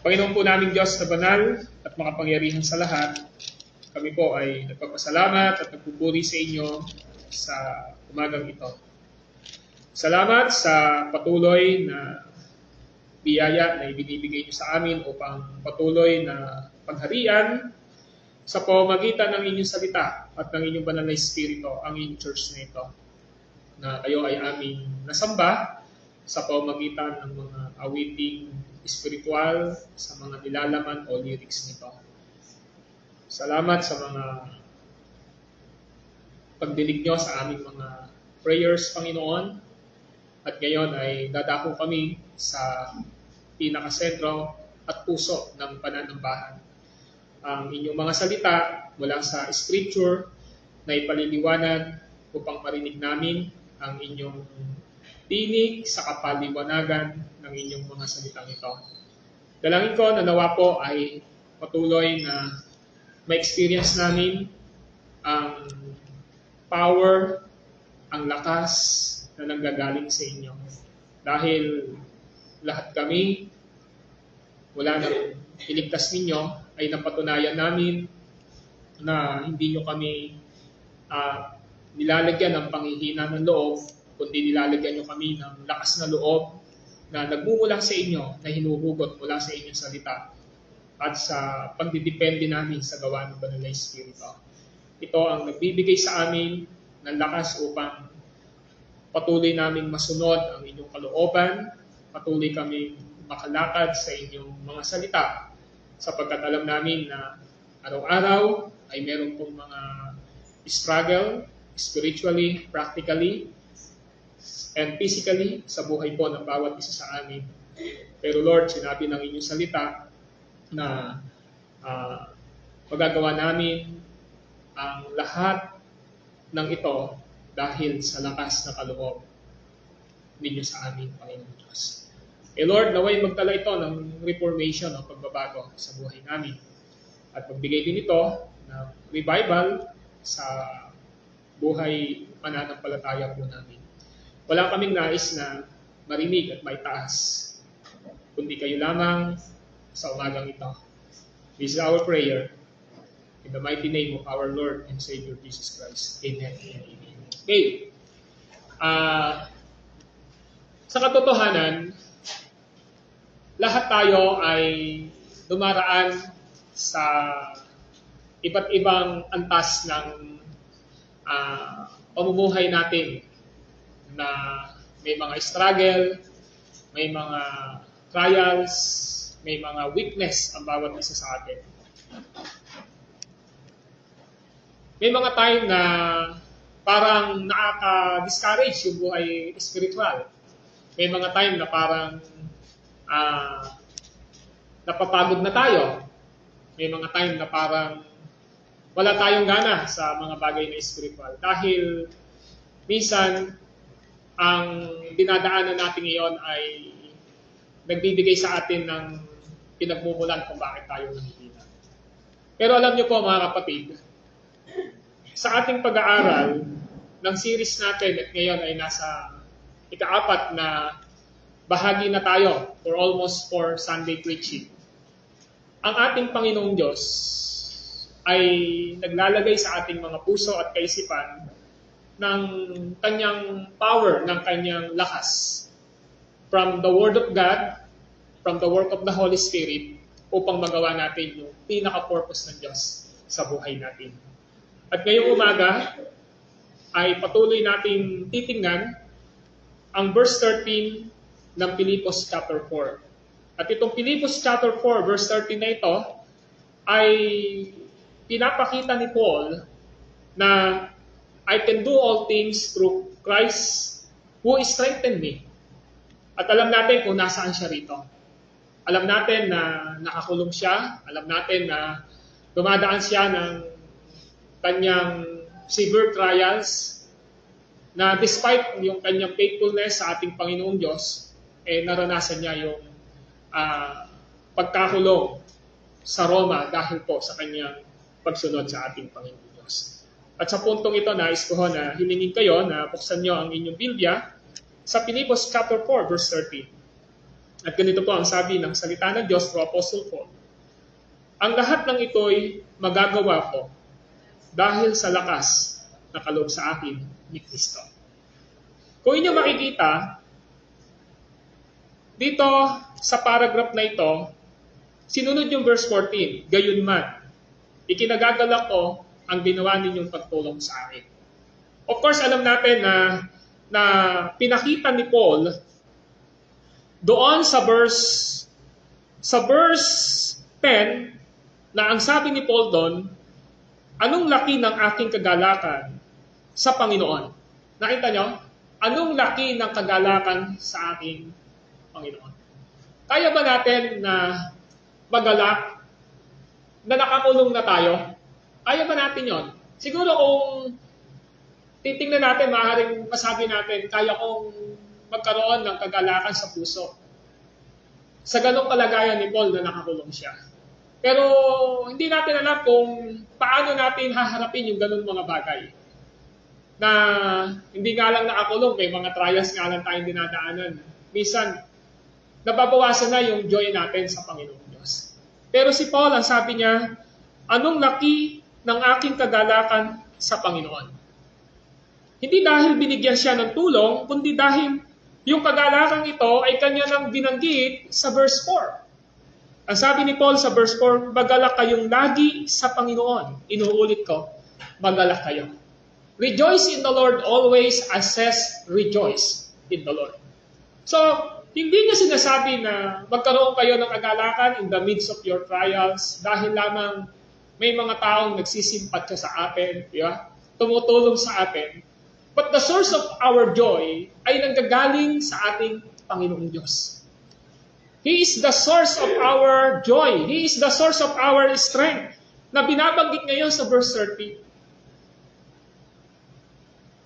Panginoon po naming Diyos na banal at makapangyarihan sa lahat, kami po ay nagpapasalamat at nagpupuri sa inyo sa umagang ito. Salamat sa patuloy na biyaya na ibinibigay niyo sa amin upang patuloy na pagharian sa pamamagitan ng inyong salita at ng inyong banal na espiritu ang inyong church na ito, na kayo ay aming nasamba sa pamamagitan ng mga awiting espiritual sa mga nilalaman o lyrics nito. Salamat sa mga pagdilig nyo sa aming mga prayers, Panginoon. At ngayon ay dadako kami sa pinakasentro at puso ng pananambahan. Ang inyong mga salita mula sa Scripture na ipaliliwanag upang marinig namin ang inyong tinig sa kapaliwanagan ng inyong mga salitang ito. Dalangin ko na nawa po ay patuloy na ma-experience namin ang power, ang lakas na nanggagaling sa inyo. Dahil lahat kami, mula ng iligtas ninyo, ay napatunayan namin na hindi nyo kami nilalagyan ng panghihina ng loob, kundi nilalagyan nyo kami ng lakas na loob na nagmumula sa inyo, na hinuhugot mula sa inyong salita at sa pagdidepende namin sa gawa ng banal na espiritu. Ito ang nagbibigay sa amin ng lakas upang patuloy naming masunod ang inyong kalooban, patuloy kaming makalakad sa inyong mga salita, sapagkat alam namin na araw-araw ay meron pong mga struggle, spiritually, practically, and physically sa buhay po ng bawat isa sa amin. Pero Lord, sinabi ng inyong salita na magagawa namin ang lahat ng ito dahil sa lakas na kaloob ninyo sa amin, Panginoon Diyos. Lord, naway magdala ito ng reformation o pagbabago sa buhay namin. At magbigay din ito ng revival sa buhay pananampalataya po namin. Wala kaming nais na marinig at maitaas, kundi kayo lamang sa umagang ito. This is our prayer. In the mighty name of our Lord and Savior Jesus Christ. Amen and amen. Okay. Sa katotohanan, lahat tayo ay dumaraan sa iba't ibang antas ng pamumuhay natin, na may mga struggle, may mga trials, may mga weakness ang bawat isa sa atin. May mga time na parang nakaka-discourage yung buhay spiritual. May mga time na parang napapagod na tayo. May mga time na parang wala tayong gana sa mga bagay na spiritual. Dahil minsan, ang dinadaanan natin ngayon ay nagbibigay sa atin ng pinagmumulan kung bakit tayo nanghihina. Pero alam niyo po mga kapatid, sa ating pag-aaral ng series natin at ngayon ay nasa ika-4 na bahagi na tayo for almost 4 Sunday preaching. Ang ating Panginoong Diyos ay naglalagay sa ating mga puso at kaisipan ng kanyang power, ng kanyang lakas from the Word of God, from the work of the Holy Spirit, upang magawa natin yung pinaka-purpose ng Diyos sa buhay natin. At ngayong umaga ay patuloy natin titingnan ang verse 13 ng Pilipos chapter 4. At itong Pilipos chapter 4, verse 13 na ito, ay pinapakita ni Paul na I can do all things through Christ who strengthened me. At alam natin kung nasaan siya rito. Alam natin na nakakulong siya. Alam natin na dumadaan siya ng kanyang severe trials, na despite yung kanyang faithfulness sa ating Panginoong Diyos, naranasan niya yung pagkakulong sa Roma dahil po sa kanyang pagsunod sa ating Panginoong Diyos. At sa puntong ito, nais ko na hilingin kayo na buksan nyo ang inyong Biblia sa Pilipos chapter 4, verse 13. At ganito po ang sabi ng salita ng Diyos through Apostle Paul. Ang lahat ng ito'y magagawa ko dahil sa lakas na kaloob sa akin ni Kristo. Kung inyo makikita, dito sa paragraph na ito, sinunod yung verse 14, gayunman, ikinagagalak ko ang ginawa ninyong pagtulong sa akin. Of course, alam natin na pinakita ni Paul doon sa verse 10 na ang sabi ni Paul doon, anong laki ng aking kagalakan sa Panginoon? Nakita nyo? Anong laki ng kagalakan sa aking Panginoon? Kaya ba natin na magalak na nakakulong na tayo? Kaya ba natin yon? Siguro kung titingnan natin, maaaring masabi natin, kaya kong magkaroon ng kagalakan sa puso. Sa ganong kalagayan ni Paul na nakakulong siya. Pero hindi natin alam kung paano natin haharapin yung ganong mga bagay. Na hindi nga lang nakakulong, may mga trials nga lang tayong dinadaanan. Minsan, nababawasan na yung joy natin sa Panginoon Diyos. Pero si Paul, ang sabi niya, anong laki ng aking kagalakan sa Panginoon? Hindi dahil binigyan siya ng tulong, kundi dahil yung kagalakan ito ay kanya nang binanggit sa verse 4. Ang sabi ni Paul sa verse 4, magalak kayong lagi sa Panginoon. Inuulit ko, magalak kayo. Rejoice in the Lord always, I says, rejoice in the Lord. So, hindi niya sinasabi na magkaroon kayo ng kagalakan in the midst of your trials dahil lamang may mga taong nagsisimpatya sa atin, tumutulong sa atin. But the source of our joy ay nanggagaling sa ating Panginoong Diyos. He is the source of our joy. He is the source of our strength na binabanggit ngayon sa verse 30.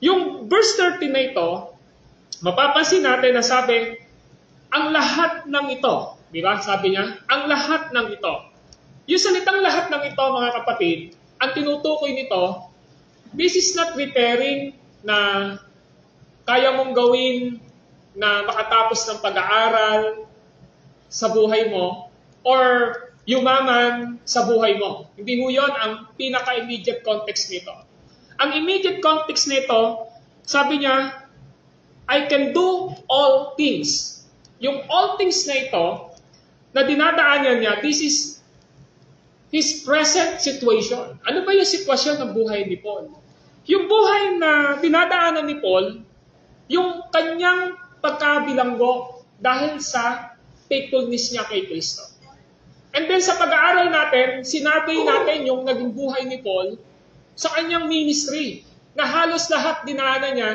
Yung verse 30 na ito, mapapansin natin na sabi, ang lahat ng ito, di ba? Sabi niya, ang lahat ng ito. Yung salitang lahat ng ito, mga kapatid, ang tinutukoy nito, this is not referring na kaya mong gawin na makatapos ng pag-aaral sa buhay mo or yumaman sa buhay mo. Hindi ho yun ang pinaka-immediate context nito. Ang immediate context nito, sabi niya, I can do all things. Yung all things na ito, na dinadaanan niya, this is his present situation. Ano ba yung sitwasyon ng buhay ni Paul? Yung buhay na dinadaanan ni Paul, yung kanyang pagkabilanggo dahil sa faithfulness niya kay Kristo. And then sa pag-aaral natin, sinabi natin yung naging buhay ni Paul sa kanyang ministry, na halos lahat dinaanan niya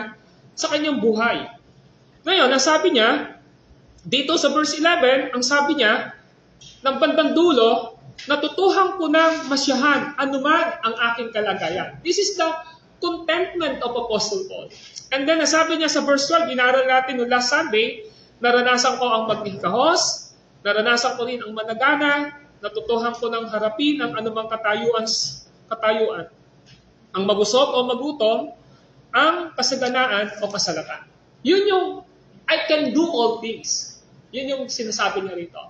sa kanyang buhay. Ngayon, ang sabi niya, dito sa verse 11, ang sabi niya, ng bandang dulo, natutuhan ko ng masyahan anuman ang aking kalagayan. This is the contentment of Apostle Paul. And then, nasabi niya sa verse 12, inaral natin noong last Sunday, naranasan ko ang magnikahos, naranasan ko rin ang managana, natutuhan ko ng harapin ang anumang katayuan, ang magusok o magutom, ang kasaganaan o kasalatan. Yun yung, I can do all things. Yun yung sinasabi niya rito.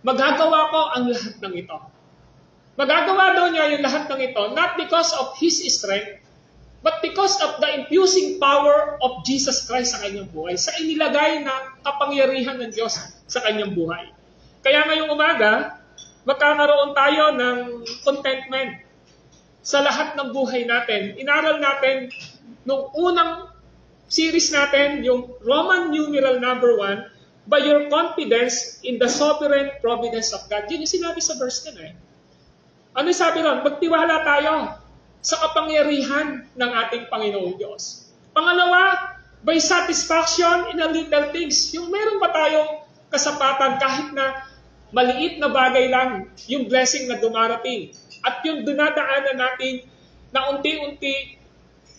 Magagawa ko ang lahat ng ito. Magagawa daw niya yung lahat ng ito, not because of his strength, but because of the infusing power of Jesus Christ sa kanyang buhay, sa inilagay na kapangyarihan ng Diyos sa kanyang buhay. Kaya ngayong umaga, magkakaroon tayo ng contentment sa lahat ng buhay natin. Inaral natin nung unang series natin, yung Roman numeral number 1, by your confidence in the sovereign providence of God. Yun yung sinabi sa verse 10 Ano sabi ron? Magtiwala tayo sa kapangyarihan ng ating Panginoong Diyos. Pangalawa, by satisfaction in the little things. Yung meron pa tayong kasapatan kahit na maliit na bagay lang yung blessing na dumarating. At yung dinadaanan natin na unti-unti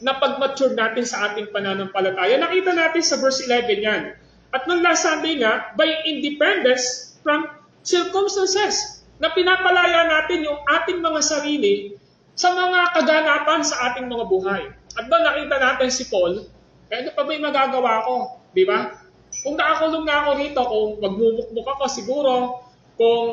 na pag-mature natin sa ating pananampalataya. Nakita natin sa verse 11 yan. At nung last Sunday nga, by independence from circumstances, na pinapalaya natin yung ating mga sarili sa mga kaganapan sa ating mga buhay. At doon nakita natin si Paul, ano pa ba yung magagawa ko? Di ba? Kung nakakulong na ako rito, kung magmumukmuk ako siguro, kung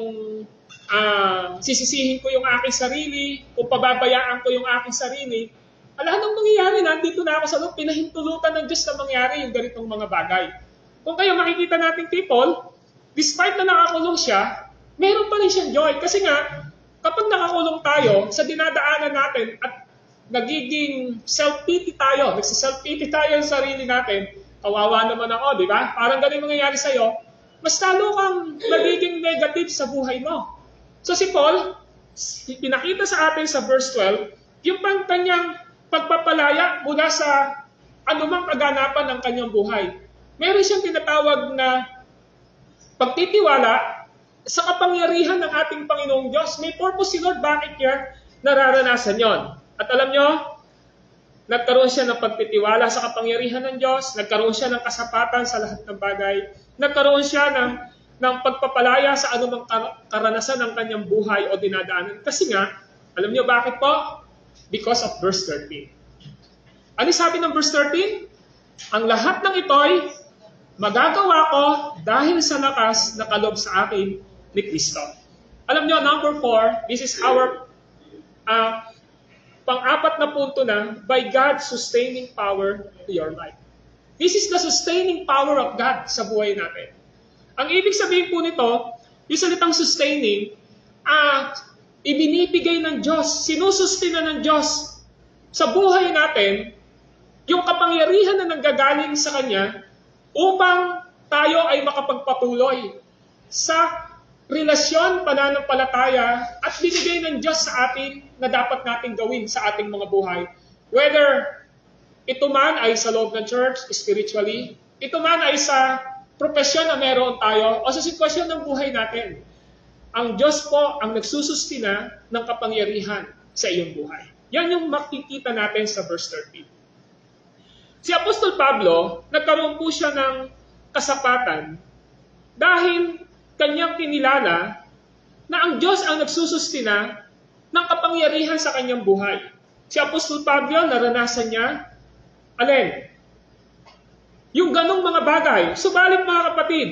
sisisihin ko yung aking sarili, kung pababayaan ko yung aking sarili, anong mangyayari? Nandito na ako sa loob, pinahintulutan ng Diyos na mangyari yung ganitong mga bagay. Kung kayo makikita nating people, despite na nakakulong siya, meron pa rin siyang joy. Kasi nga, kapag nakakulong tayo sa dinadaanan natin at nagiging self-pity tayo, nagsiself-pity tayo sa sarili natin, kawawa naman ako, di ba? Parang ganun mangyayari sa'yo, mas lalo kang nagiging negative sa buhay mo. So si Paul, pinakita sa atin sa verse 12, yung kanyang pagpapalaya mula sa anumang kaganapan ng kanyang buhay. Meron siyang tinatawag na pagtitiwala sa kapangyarihan ng ating Panginoong Diyos. May purpose si Lord, bakit niya nararanasan yon? At alam nyo, nagkaroon siya ng pagtitiwala sa kapangyarihan ng Diyos, nagkaroon siya ng kasapatan sa lahat ng bagay, nagkaroon siya ng pagpapalaya sa anumang karanasan ng kanyang buhay o dinadaanan. Kasi nga, alam nyo bakit po? Because of verse 13. Ano sabi ng verse 13? Ang lahat ng ito'y magagawa ko dahil sa lakas na kaloob sa akin ni Kristo. Alam nyo, number 4, this is our pang-apat na punto na, by God's sustaining power to your life. This is the sustaining power of God sa buhay natin. Ang ibig sabihin po nito, yung salitang sustaining, ibinibigay ng Diyos, sinusustina ng Diyos sa buhay natin, yung kapangyarihan na nanggagaling sa Kanya upang tayo ay makapagpatuloy sa relasyon, pananampalataya at binigay ng Diyos sa atin na dapat natin gawin sa ating mga buhay. Whether ito man ay sa loob ng church, spiritually, ito man ay sa propesyon na meron tayo o sa sitwasyon ng buhay natin. Ang Diyos po ang nagsusustina ng kapangyarihan sa iyong buhay. Yan yung makikita natin sa verse 13. Si Apostol Pablo, nagkaroon po siya ng kasapatan dahil kanyang kinilala na ang Diyos ang nagsusustina ng kapangyarihan sa kanyang buhay. Si Apostol Pablo, naranasan niya, alin? Yung ganong mga bagay. Subalit mga kapatid,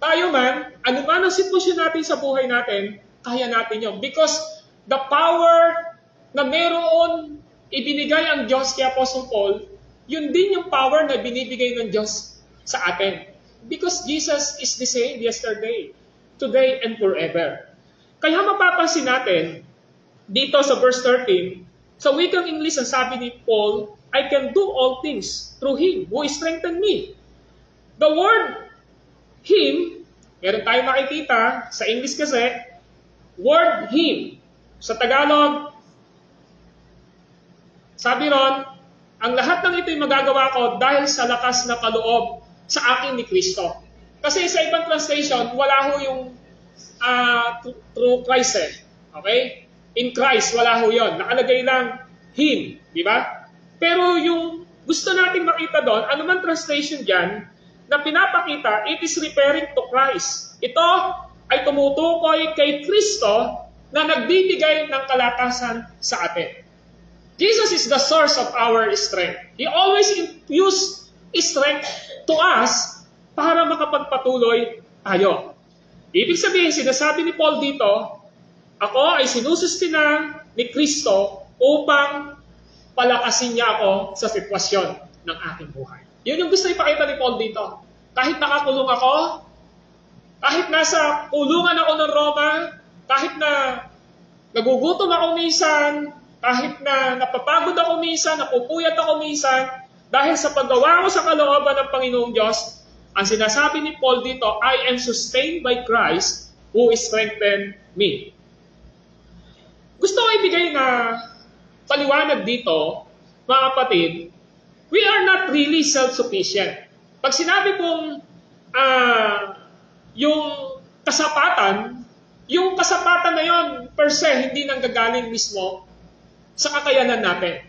tayo man, ano man ang sitwasyon natin sa buhay natin, kaya natin yun. Because the power na meron ibinigay ang Diyos kay Apostle Paul, yun din yung power na binibigay ng Diyos sa atin. Because Jesus is the same yesterday, today, and forever. Kaya mapapansin natin, dito sa verse 13, sa wikang English, ang sabi ni Paul, I can do all things through Him who strengthened me. The word Him, meron tayong makikita, sa English kasi, word Him. Sa Tagalog, sabi ron, ang lahat ng ito'y magagawa ko dahil sa lakas na kaloob sa akin ni Kristo. Kasi sa ibang translation, wala ho yung through Christ eh. Okay? In Christ, wala ho yun. Nakalagay lang Him. Di ba? Pero yung gusto nating makita doon, anuman translation dyan, na pinapakita, it is referring to Christ. Ito ay tumutukoy kay Kristo na nagbibigay ng kalakasan sa atin. Jesus is the source of our strength. He always infused strength to us para makapagpatuloy tayo. Ibig sabihin, sinasabi ni Paul dito, ako ay sinusustina ni Kristo upang palakasin niya ako sa sitwasyon ng aking buhay. Yun yung gusto ipakita ni Paul dito. Kahit nakakulong ako, kahit nasa kulungan ako ng Roma, kahit na nagugutom ako minsan, kahit na napapagod ako minsan, napupuyat ako minsan, dahil sa paggawa ko sa kalooban ng Panginoong Diyos, ang sinasabi ni Paul dito, I am sustained by Christ who strengthened me. Gusto ko ibigay na paliwanag dito, mga kapatid, we are not really self-sufficient. Pag sinabi kong yung kasapatan na yon per se, hindi nanggagaling mismo sa kakayanan natin.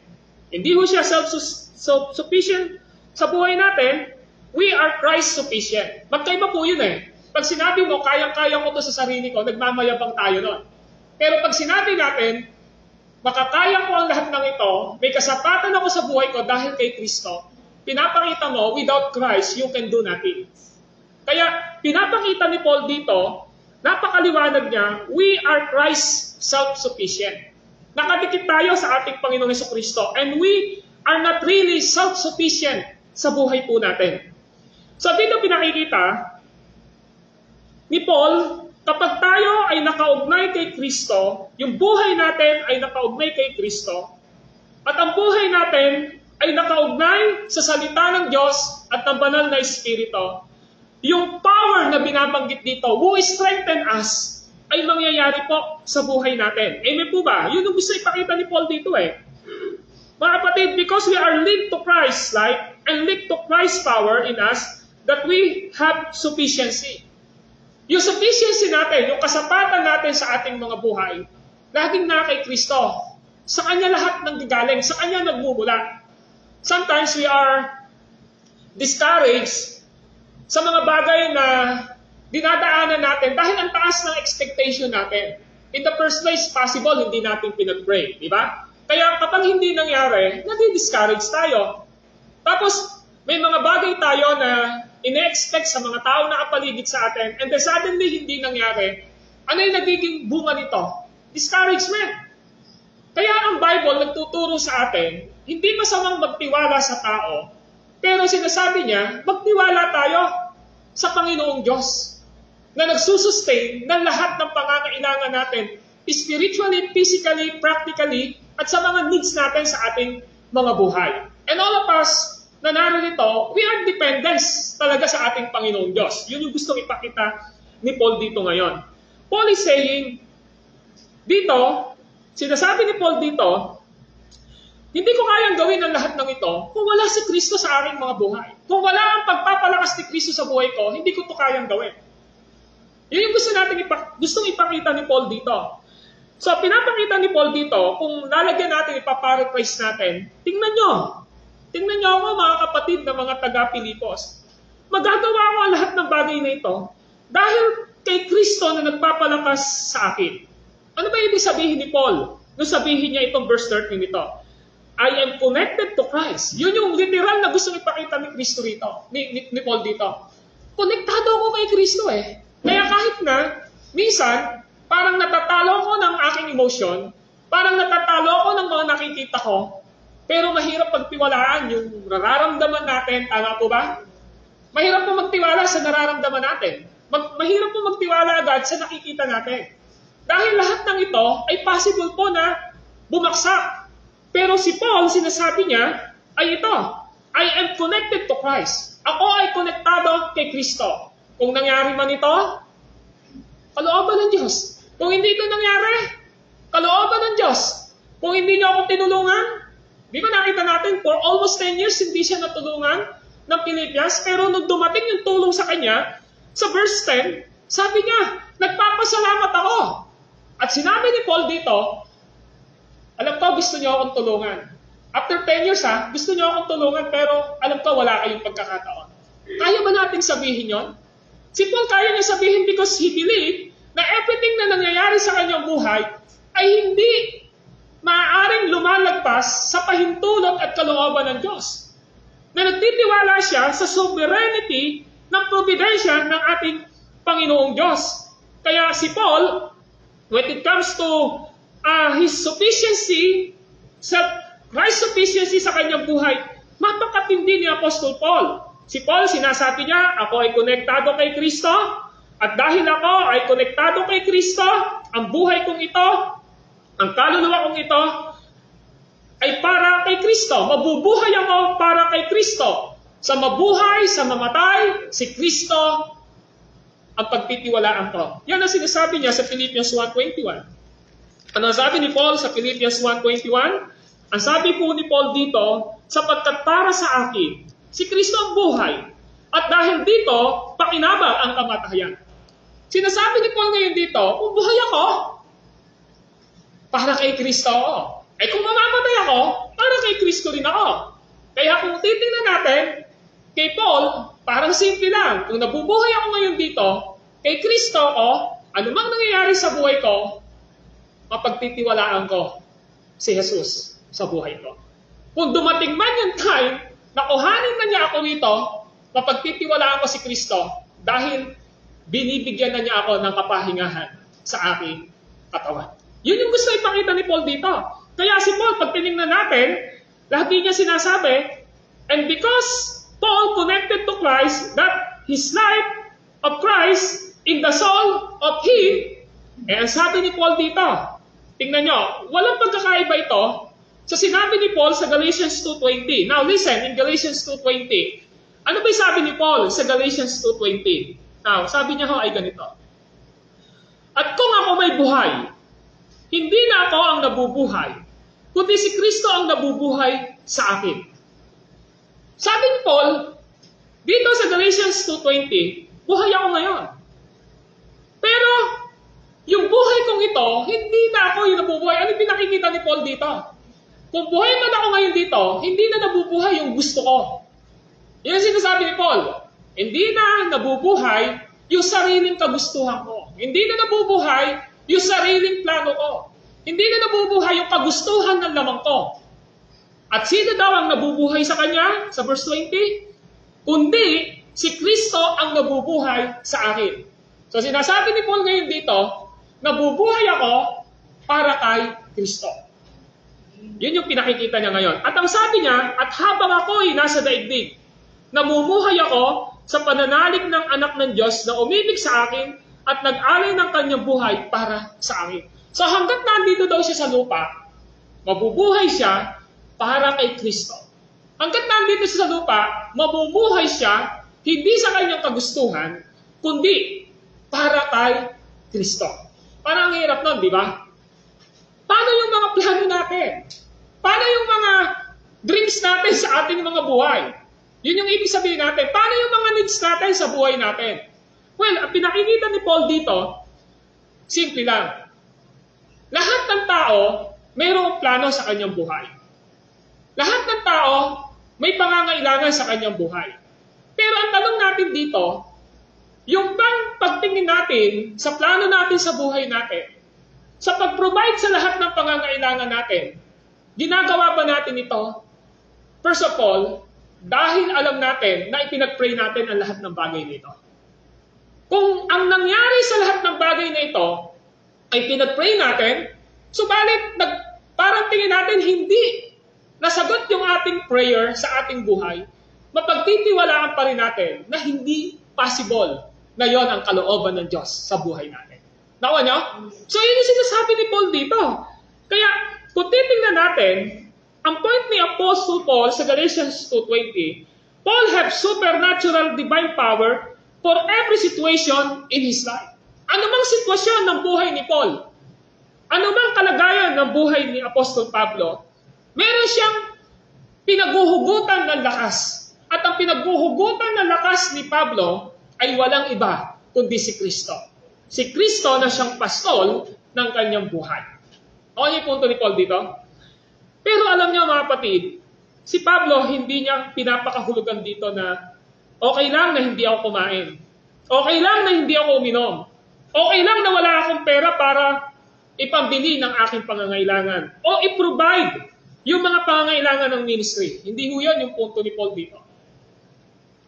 Hindi ho siya self-sufficient sa buhay natin, we are Christ-sufficient. Magkaiba po yun eh. Pag sinabi mo, kayang-kaya ko to sa sarili ko, nagmamayabang tayo nun. Pero pag sinabi natin, makakaya ko ang lahat ng ito, may kasapatan ako sa buhay ko dahil kay Kristo, pinapakita mo, without Christ, you can do nothing. Kaya pinapakita ni Paul dito, napakaliwanag niya, we are Christ self-sufficient. Nakadikit tayo sa ating Panginoong Jesucristo, and we are not really self-sufficient sa buhay po natin. So dito pinakikita ni Paul, kapag tayo ay nakaugnay kay Kristo, yung buhay natin ay nakaugnay kay Kristo, at ang buhay natin ay nakaugnay sa salita ng Diyos at ng banal na Espiritu, yung power na binabanggit dito, who strengthen us, ay mangyayari po sa buhay natin. Amen po ba? Yun ang gusto ipakita ni Paul dito eh. Mga kapatid, because we are linked to Christ's life and linked to Christ's power in us, that we have sufficiency. Yung sufficiency natin, yung kasapatan natin sa ating mga buhay, laging na kay Kristo. Sa Kanya lahat ng gagaling, sa Kanya nagmumula. Sometimes we are discouraged sa mga bagay na dinadaanan natin dahil ang taas ng expectation natin. In the first place, possible hindi natin pinag-pray, di ba? Kaya kapag hindi nangyari, nadi-discourage tayo. Tapos, may mga bagay tayo na ine-expect sa mga tao na kapaligid sa atin, and then suddenly hindi nangyari. Ano yung nagiging bunga nito? Discouragement. Kaya ang Bible nagtuturo sa atin, hindi masamang magtiwala sa tao, pero sinasabi niya, magtiwala tayo sa Panginoong Diyos na nagsusustain ng lahat ng pangangailangan natin, spiritually, physically, practically, at sa mga needs natin sa ating mga buhay. And all of us na narito, we are dependents talaga sa ating Panginoong Diyos. Yun yung gustong ipakita ni Paul dito ngayon. Paul is saying, dito, sinasabi ni Paul dito, hindi ko kayang gawin ang lahat ng ito kung wala si Kristo sa aking mga buhay. Kung wala ang pagpapalakas ni Kristo sa buhay ko, hindi ko ito kayang gawin. Yun yung gustong ipakita ni Paul dito. So, pinapakita ni Paul dito, kung lalagyan natin, ipaparaphrase natin, tingnan nyo ako mga kapatid na mga taga-Pilipos. Magagawa ko ang lahat ng bagay na ito dahil kay Kristo na nagpapalakas sa akin. Ano ba ibig sabihin ni Paul? Nung sabihin niya itong verse 13 nito, I am connected to Christ. Yun yung literal na gusto ipakita ni Kristo rito, ni Paul dito. Konektado ako kay Kristo eh. Kaya kahit na, minsan, parang natatalo ako ng aking emotion, parang natatalo ako ng mga nakikita ko, pero mahirap pagtiwalaan yung nararamdaman natin. Tama po ba? Mahirap po magtiwala sa nararamdaman natin. Mahirap po magtiwala agad sa nakikita natin. Dahil lahat ng ito ay possible po na bumagsak. Pero si Paul, sinasabi niya, ay ito, I am connected to Christ. Ako ay konektado kay Kristo. Kung nangyari man ito, kalooban ng Diyos. Kung hindi ito nangyari, kalooban ng Diyos. Kung hindi niyo ako tinulungan, di ba nakita natin, for almost 10 years, hindi siya natulungan ng Pilipias, pero nung dumating yung tulong sa kanya, sa verse 10, sabi niya, nagpapasalamat ako. At sinabi ni Paul dito, alam ko, gusto niyo akong tulungan. After 10 years, gusto niyo akong tulungan, pero alam ko, wala kayong pagkakataon. Kaya ba natin sabihin yon? Si Paul kaya niya sabihin because he believed na everything na nangyayari sa kanyang buhay ay hindi maaaring lumalagpas sa pahintulot at kalooban ng Diyos. Na nagtitiwala siya sa sovereignty ng providensya ng ating Panginoong Diyos. Kaya si Paul, when it comes to his sufficiency, sa Christ's sufficiency sa kanyang buhay, mapakatindi ni Apostol Paul. Si Paul, sinasabi niya, ako ay konektado kay Kristo, at dahil ako ay konektado kay Kristo, ang buhay kong ito, ang kaluluwa kong ito, ay para kay Kristo. Mabubuhay ako para kay Kristo. Sa mabuhay, sa mamatay, si Kristo ang pagtitiwalaan ko. Yan ang sinasabi niya sa Philippians 1:21. Ano sabi ni Paul sa Philippians 1:21? Ang sabi po ni Paul dito, sapagkat para sa akin, si Kristo ang buhay. At dahil dito, pakinabang ang kamatayan. Sinasabi ni Paul ngayon dito, kung buhay ako, para kay Kristo ako. Eh kung mamamatay ako, para kay Kristo rin ako. Kaya kung titingnan natin, kay Paul, parang simple lang. Kung nabubuhay ako ngayon dito, kay Kristo ako, anumang nangyayari sa buhay ko, mapagtitiwalaan ko si Jesus sa buhay ko. Kung dumating man yung time nakuhanin na niya ako rito, mapagtitiwalaan ko si Kristo dahil binibigyan na niya ako ng kapahingahan sa aking katawan. Yun yung gusto ipakita ni Paul dito. Kaya si Paul, pag tinignan natin, lagi niya sinasabi, and because Paul connected to Christ, that his life of Christ in the soul of him, ang sabi ni Paul dito, tingnan nyo, walang pagkakaiba ito sa sinabi ni Paul sa Galatians 2:20. Now listen, in Galatians 2:20, ano ba sabi ni Paul sa Galatians 2:20? Now, sabi niya ay ganito, at kung ako may buhay, hindi na ako ang nabubuhay, kundi si Kristo ang nabubuhay sa akin. Sabi ni Paul, dito sa Galatians 2:20, buhay ako ngayon. Pero, yung buhay kong ito, hindi na ako yung nabubuhay. Ano yung pinakikita ni Paul dito? Kung buhay man ako ngayon dito, hindi na nabubuhay yung gusto ko. Yan ang sinasabi ni Paul. Hindi na nabubuhay yung sariling kagustuhan ko. Hindi na nabubuhay yung sariling plano ko. Hindi na nabubuhay yung kagustuhan ng lamang ko. At sino daw ang nabubuhay sa kanya? Sa verse 20? Kundi si Kristo ang nabubuhay sa akin. So sinasabi ni Paul ngayon dito, nabubuhay ako para kay Kristo. Yun yung pinakikita niya ngayon. At ang sabi niya, at habang ako'y nasa daigdig, namumuhay ako sa pananalig ng anak ng Diyos na umibig sa akin at nag-alay ng kanyang buhay para sa akin. So hanggat nandito daw siya sa lupa, mabubuhay siya para kay Kristo. Hanggat nandito siya sa lupa, mabubuhay siya hindi sa kanyang kagustuhan, kundi para kay Kristo. Parang ang hirap nun, di ba? Paano yung mga plano natin? Paano yung mga dreams natin sa ating mga buhay? Yun yung ibig sabihin natin. Paano yung mga needs natin sa buhay natin? Well, ang pinakikita ni Paul dito, simple lang. Lahat ng tao, mayroong plano sa kanyang buhay. Lahat ng tao, may pangangailangan sa kanyang buhay. Pero ang tanong natin dito, yung bang pagtingin natin sa plano natin sa buhay natin, sa pag-provide sa lahat ng pangangailangan natin, ginagawa ba natin ito? First of all, dahil alam natin na ipinag-pray natin ang lahat ng bagay nito. Kung ang nangyari sa lahat ng bagay na ito ay pinag-pray natin, subalit parang tingin natin hindi nasagot yung ating prayer sa ating buhay, mapagtitiwalaan pa rin natin na hindi possible na yon ang kalooban ng Diyos sa buhay natin. Nawa nyo? So yun yung sinasabi ni Paul dito. Kaya kung titingnan natin, ang point ni Apostle Paul sa Galatians 2:20, Paul have supernatural divine power for every situation in his life. Ano mang sitwasyon ng buhay ni Paul, ano mang kalagayan ng buhay ni Apostol Pablo, meron siyang pinaguhugutan ng lakas. At ang pinaguhugutan ng lakas ni Pablo ay walang iba kundi si Kristo. Si Kristo na siyang pastol ng kanyang buhay. Ano yung punto ni Paul dito? Pero alam niyo mga kapatid, si Pablo hindi niya pinapakahulugan dito na okay lang na hindi ako kumain. Okay lang na hindi ako uminom. Okay lang na wala akong pera para ipambili ng aking pangangailangan. O i-provide yung mga pangangailangan ng ministry. Hindi ho yun yung punto ni Paul dito.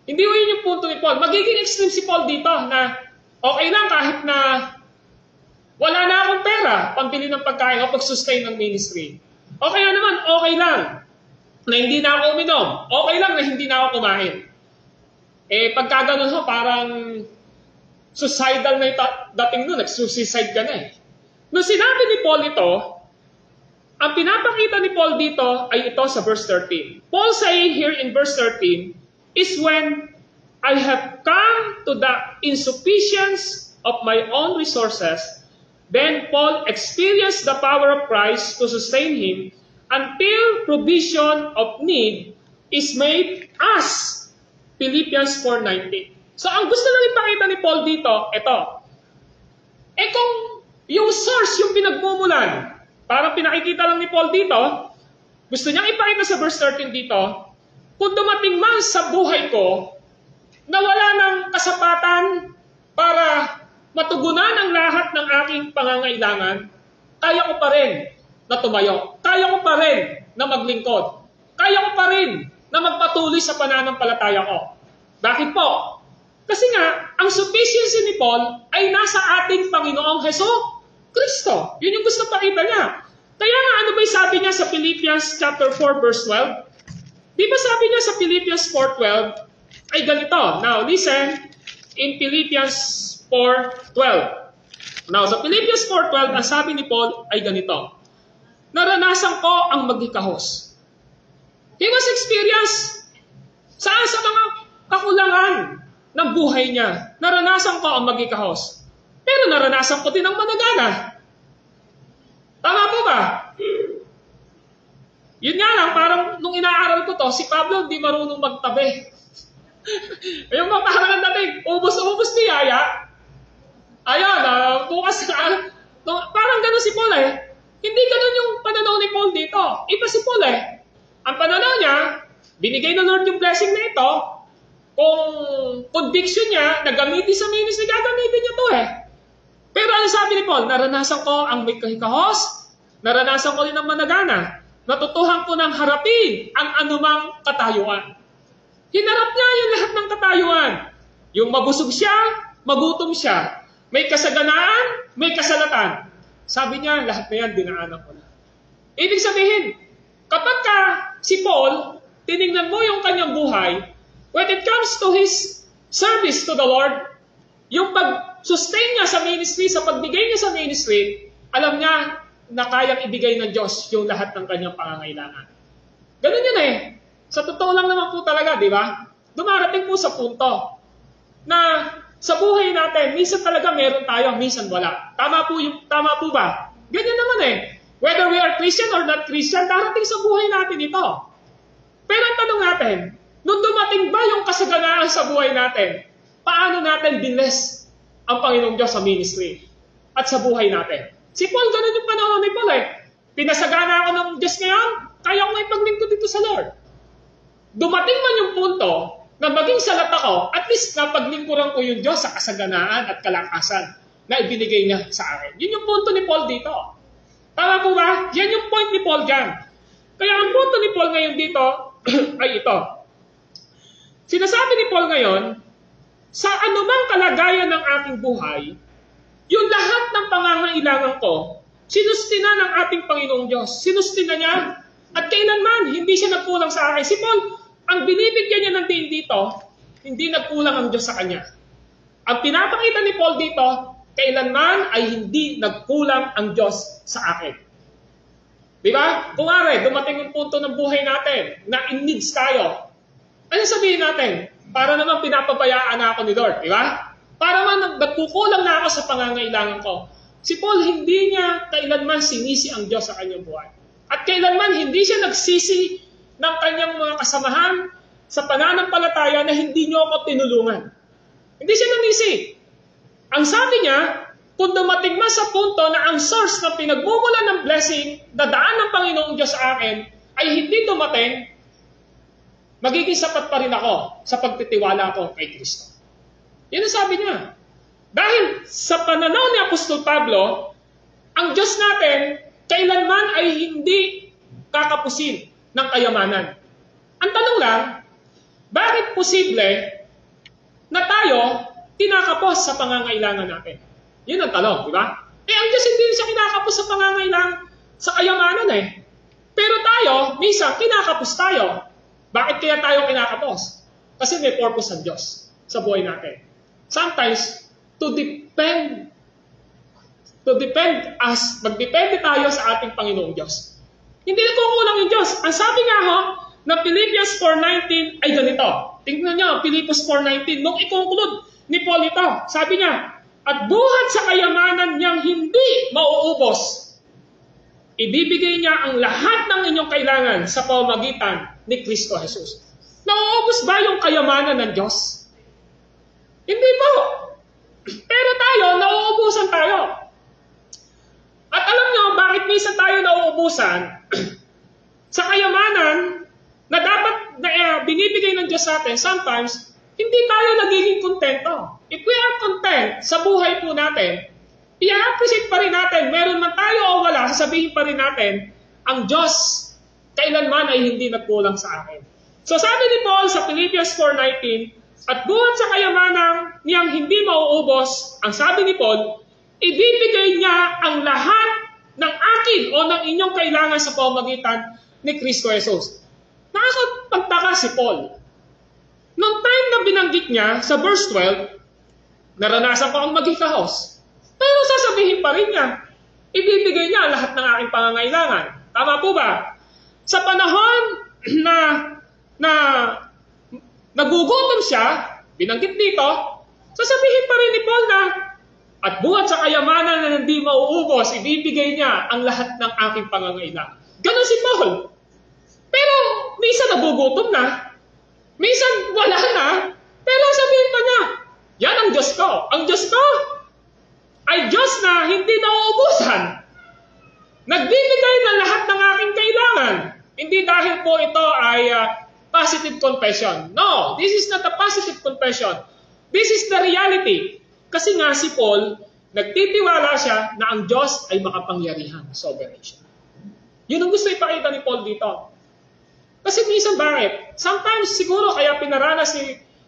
Hindi ho yun yung punto ni Paul. Magiging extreme si Paul dito na okay lang kahit na wala na akong pera pambili ng pagkain o pag-sustain ng ministry. O kaya naman, okay lang na hindi na ako uminom. Okay lang na hindi na ako kumain. Pagka ganun ho, parang suicidal na dating nun. Nag-suicide ka na eh. Nung sinabi ni Paul ito, ang pinapakita ni Paul dito ay ito sa verse 13. Paul saying here in verse 13 is when I have come to the insufficiency of my own resources, then Paul experienced the power of Christ to sustain him until provision of need is made as Philippians 4:19. So ang gusto lang ipakita ni Paul dito, ito. Kung yung source, yung pinagmumulan, parang pinakikita lang ni Paul dito, gusto niyang ipakita sa verse 13 dito, kung dumating man sa buhay ko na wala ng kasapatan para matugunan ang lahat ng aking pangangailangan, kaya ko pa rin na tumayo. Kaya ko pa rin na maglingkod. Kaya ko pa rin na magpatuloy sa pananampalataya ko. Bakit po? Kasi nga, ang sufficiency ni Paul ay nasa ating Panginoong Kristo. Yun yung gusto pakita niya. Kaya nga, ano ba yung sabi niya sa Philippians chapter 4 verse 12? Di ba sabi niya sa Philippians 4:12 ay ganito. Now, listen, in Philippians 4:12. Now, sa Philippians 4:12, ang sabi ni Paul ay ganito. Naranasan ko ang maghikahos. He was experienced saan sa mga kakulangan ng buhay niya. Naranasan ko ang maghikahos. Pero naranasan ko din ang managana. Tama po ba? Yun nga lang, parang nung inaaral ko to, si Pablo hindi marunong magtabi. Yung mga parang ang dating, ubos-ubos ni Yaya. Ayun, bukas na, parang gano'n si Paul eh. Hindi gano'n yung pananaw ni Paul dito. Iba si Paul eh. Ang pananaw niya, binigay ng Lord yung blessing na ito, kung conviction niya, na gamitin sa ministry, gagamitin niya to eh. Pero ano sabi ni Paul? Naranasan ko ang may kahikahos, naranasan ko rin ang managana. Natutuhan ko ng harapin ang anumang katayuan. Hinarap niya yung lahat ng katayuan. Yung mabusog siya, magutom siya. May kasaganaan, may kasalatan. Sabi niya, lahat na yan, dinaanan ko na. Ibig sabihin, kapag si Paul, tinignan mo yung kanyang buhay, when it comes to his service to the Lord, yung pag-sustain niya sa ministry, sa pagbigay niya sa ministry, alam niya na kayang ibigay ng Diyos yung lahat ng kanyang pangangailangan. Ganun yun eh. Sa totoo lang naman po talaga, di ba? Dumarating po sa punto na sa buhay natin, minsan talaga meron tayo, minsan wala. Tama po ba? Ganyan naman eh. Whether we are Christian or not Christian, darating sa buhay natin ito. Pero ang tanong natin, nung dumating ba yung kasaganaan sa buhay natin, paano natin binless ang Panginoong Diyos sa ministry at sa buhay natin? Si Paul, ganun yung panahon ni Paul eh. Pinasagana ako ng Diyos ngayon, kaya ko may paglingkod dito sa Lord. Dumating man yung punto na maging salat ako, at least napaglingkuran ko yung Diyos sa kasaganaan at kalakasan na ibinigay niya sa akin. Yun yung punto ni Paul dito. Tama po ba? Yan yung point ni Paul dyan. Kaya ang punto ni Paul ngayon dito ay ito. Sinasabi ni Paul ngayon, sa anumang kalagayan ng aking buhay, yung lahat ng pangangailangan ko, sinustina ng ating Panginoong Diyos. Sinustina niya. At kailanman, hindi siya nagkulang sa akin. Si Paul, ang binibigyan niya ng din dito, hindi nagkulang ang Diyos sa kanya. Ang pinapakita ni Paul dito, kailanman ay hindi nagkulang ang Diyos sa akin. Diba? Kung dumating yung punto ng buhay natin na in needs tayo, ano sabihin natin? Para naman pinapabayaan na ako ni Lord. Diba? Para man nagkukulang na ako sa pangangailangan ko. Si Paul, hindi niya kailanman sinisi ang Diyos sa kanyang buhay. At kailanman hindi siya nagsisi ng kanyang mga kasamahan sa pananampalataya na hindi niyo ako tinulungan. Hindi siya nanisi. Ang sabi niya, kung dumating man sa punto na ang source na pinagmumulan ng blessing, dadaan ng Panginoong Diyos sa akin, ay hindi dumating, magiging sapat pa rin ako sa pagtitiwala ko kay Kristo. Yan ang sabi niya. Dahil sa pananaw ni Apostol Pablo, ang Diyos natin, kailanman ay hindi kakapusin ng kayamanan. Ang tanong lang, bakit posible na tayo kinakapos sa pangangailangan natin? Yun ang tanong, di ba? Ang Diyos hindi siya kinakapos sa pangangailangan sa kayamanan eh. Pero tayo, minsan, kinakapos tayo. Bakit kaya tayo kinakapos? Kasi may purpose ang Diyos sa buhay natin. Sometimes, magdepende tayo sa ating Panginoong Diyos. Hindi nagkukulang yung Diyos. Ang sabi nga na Philippians 4:19 ay ganito. Tingnan niyo, Philippians 4:19. Nung i-conclude ni Paul ito, sabi niya, at buhat sa kayamanan niyang hindi mauubos, ibibigay niya ang lahat ng inyong kailangan sa pamamagitan ni Kristo Jesus. Nauubos ba yung kayamanan ng Diyos? Hindi po. Pero tayo, nauubusan tayo. At alam nyo, bakit minsan tayo nauubusan? Sa kayamanan na dapat binibigay ng Diyos sa atin, sometimes, hindi tayo nagiging kontento. If we are content sa buhay po natin, i-appreciate pa rin natin, meron man tayo o wala, sasabihin pa rin natin, ang Diyos kailanman ay hindi nagkulang sa akin. So sabi ni Paul sa Philippians 4:19, at buhat sa kayamanan niyang hindi mauubos, ang sabi ni Paul, ibibigay niya ang lahat ng akin o ng inyong kailangan sa pamamagitan ni Kristo Jesus. Nakakapagtaka si Paul. Noong time na binanggit niya sa verse 12, naranasan ko ang magikahos. Pero sasabihin pa rin niya, ibibigay niya lahat ng aking pangangailangan. Tama po ba? Sa panahon na nagugutom siya, binanggit dito, sasabihin pa rin ni Paul na, at buhat sa kayamanan na hindi mauubos, ibibigay niya ang lahat ng aking pangangailangan. Ganon si Paul. Pero minsan nagugutom na, minsan wala na, pero sabihin pa niya, yan ang Diyos ko. Ang Diyos ko ay Diyos na hindi nauubusan. Nagbibigay ng lahat ng aking kailangan. Hindi dahil po ito ay positive confession. No, this is not a positive confession. This is the reality. Kasi nga si Paul, nagtitiwala siya na ang Diyos ay makapangyarihan. Sovereign siya. Yun ang gusto ipakita ni Paul dito. Kasi minsan bakit? Sometimes siguro kaya pinaranas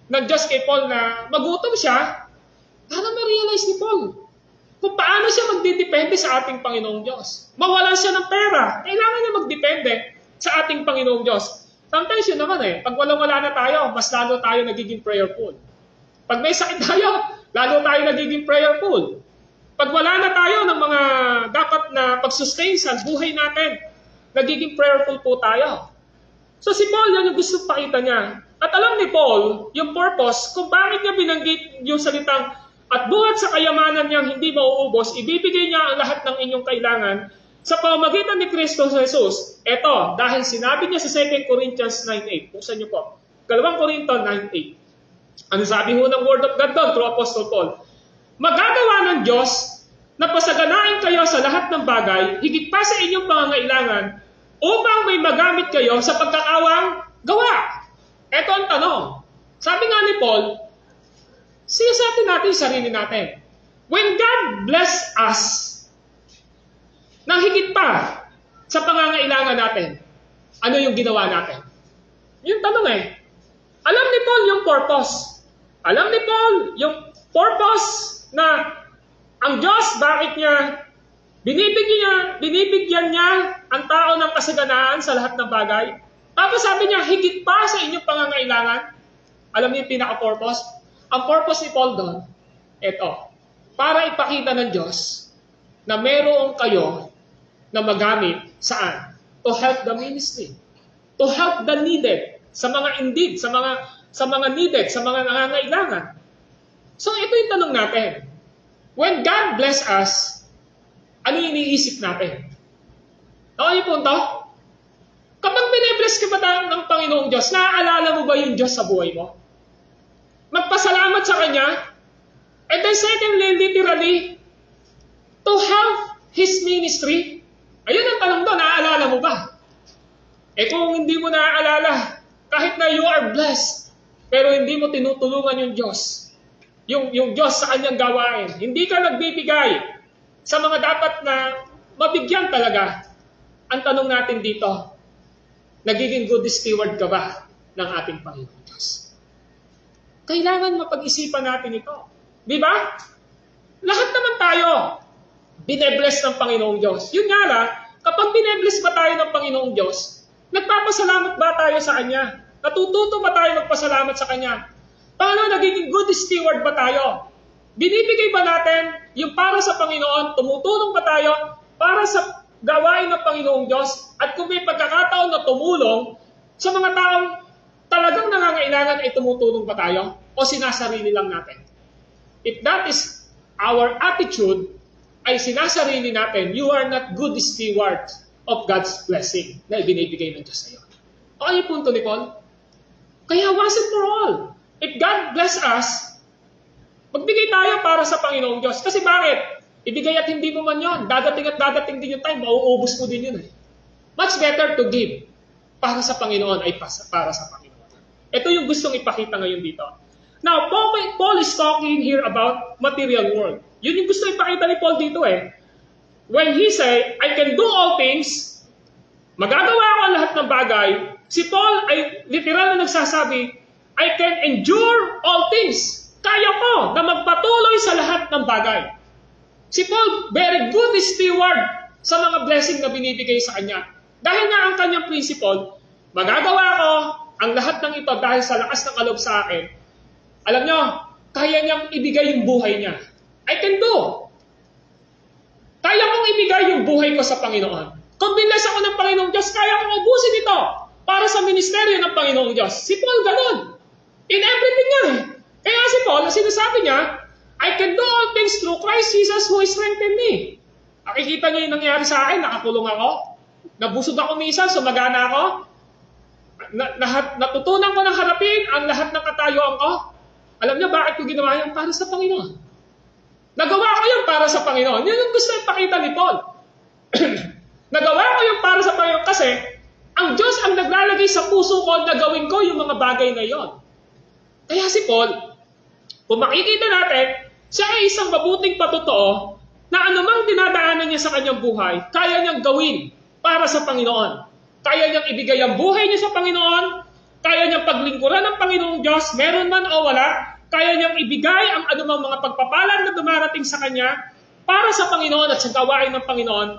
ng Diyos kay Paul na magutom siya, para ma-realize ni Paul kung paano siya magdidepende sa ating Panginoong Diyos. Mawalan siya ng pera, kailangan niya magdepende sa ating Panginoong Diyos. Sometimes yun naman pag walang-wala na tayo, mas lalo tayo nagiging prayerful. Pag may sakit tayo, lalo tayo nagiging prayerful. Pag wala na tayo ng mga dapat na pag-sustain sa buhay natin, nagiging prayerful po tayo. So si Paul, yan yung gusto pakita niya. At alam ni Paul, yung purpose, kung bakit niya binanggit yung salitang, at buhat sa kayamanan niyang hindi mauubos, ibibigay niya ang lahat ng inyong kailangan sa pamamagitan ni Kristo Jesus. Ito, dahil sinabi niya sa 2 Corinthians 9:8. Buksan niyo po. 2 Corinto 9:8. Ano sabi ho ng Word of God doon through Apostle Paul? Magagawa ng Diyos na pasaganain kayo sa lahat ng bagay, higit pa sa inyong pangangailangan, upang may magamit kayo sa pagkakawang gawa. Ito ang tanong. Sabi nga ni Paul, siyasatin natin yung sarili natin. When God bless us, nang higit pa sa pangangailangan natin, ano yung ginawa natin? Yung tanong Alam ni Paul yung purpose. Alam ni Paul yung purpose na ang Diyos, bakit niya binibigyan niya ang tao ng kasaganaan sa lahat ng bagay. Tapos sabi niya, higit pa sa inyong pangangailangan. Alam niyo yung pinaka-purpose? Ang purpose ni Paul doon, ito, para ipakita ng Diyos na meron kayo na magamit saan? To help the ministry. To help the needed. Sa mga indeed, sa mga needed, sa mga nangangailangan. So ito yung tanong natin. When God bless us, ano yung iniisip natin? Okay yung punto? Kapag binibless ka ba ng Panginoong Diyos, naaalala mo ba yung Diyos sa buhay mo? Magpasalamat sa Kanya, and then secondly, literally, to help His ministry. Ayun ang tanong doon, naaalala mo ba? Kung hindi mo naaalala, kahit na you are blessed, pero hindi mo tinutulungan yung Diyos, yung Diyos sa Kanyang gawain, hindi ka nagbibigay sa mga dapat na mabigyan talaga. Ang tanong natin dito, nagiging good steward ka ba ng ating Panginoon Diyos? Kailangan mapag-isipan natin ito. Di ba? Lahat naman tayo, binebless ng Panginoong Diyos. Yun nga lang, kapag binebless ba tayo ng Panginoong Diyos, nagpapasalamat ba tayo sa Kanya? Natututo ba tayo magpasalamat sa Kanya? Paano nagiging good steward ba tayo? Binibigay ba natin yung para sa Panginoon? Tumutulong ba tayo para sa gawain ng Panginoong Diyos? At kung may pagkakataon na tumulong sa mga taong talagang nangangailangan, ay tumutulong ba tayo? O sinasarili lang natin? If that is our attitude, ay sinasarili natin, you are not good steward of God's blessing na ibinibigay ng Diyos sa iyo. O yung punto ni Paul? Kaya once and for all, if God bless us, magbigay tayo para sa Panginoong Diyos. Kasi bakit? Ibigay at hindi mo man yun. Dadating at dadating din yung time, mauubos mo din yun. Much better to give para sa Panginoon ay para sa Panginoon. Ito yung gustong ipakita ngayon dito. Now, Paul is talking here about material world. Yun yung gusto ipakita ni Paul dito When he say, I can do all things, magagawa ko ang lahat ng bagay Si Paul ay literal na nagsasabi, I can endure all things. Kaya ko na magpatuloy sa lahat ng bagay. Si Paul, very good steward sa mga blessing na binibigay sa kanya. Dahil nga ang kanyang principle, magagawa ko ang lahat ng ito dahil sa lakas ng kaloob sa akin. Alam nyo, kaya niyang ibigay yung buhay niya. I can do. Kaya kong ibigay yung buhay ko sa Panginoon. Kung binless ako ng Panginoong Diyos, kaya kong ubusin ito para sa ministeryo ng Panginoong Diyos. Si Paul ganun. In everything niya eh. Kaya si Paul, sinasabi niya, I can do all things through Christ Jesus who strengthened me. Nakikita niyo yung nangyari sa akin, nakakulong ako. Nabusog ako minsan, sumagana ako. Natutunan ko ng harapin ang lahat ng katayuan ko. Alam niyo bakit ko ginawa yan? Para sa Panginoon. Nagawa ko yan para sa Panginoon. Yun yung gusto ipakita ni Paul. Nagawa ko yan para sa Panginoon kasi ang Diyos ang naglalagay sa puso ko na gawin ko yung mga bagay na yon. Kaya si Paul, kung makikita natin, siya ay isang mabuting patotoo na anumang dinadaanan niya sa kanyang buhay, kaya niyang gawin para sa Panginoon. Kaya niyang ibigay ang buhay niya sa Panginoon, kaya niyang paglingkuran ng Panginoong Diyos, meron man o wala, kaya niyang ibigay ang anumang mga pagpapalan na dumarating sa kanya para sa Panginoon at sa gawain ng Panginoon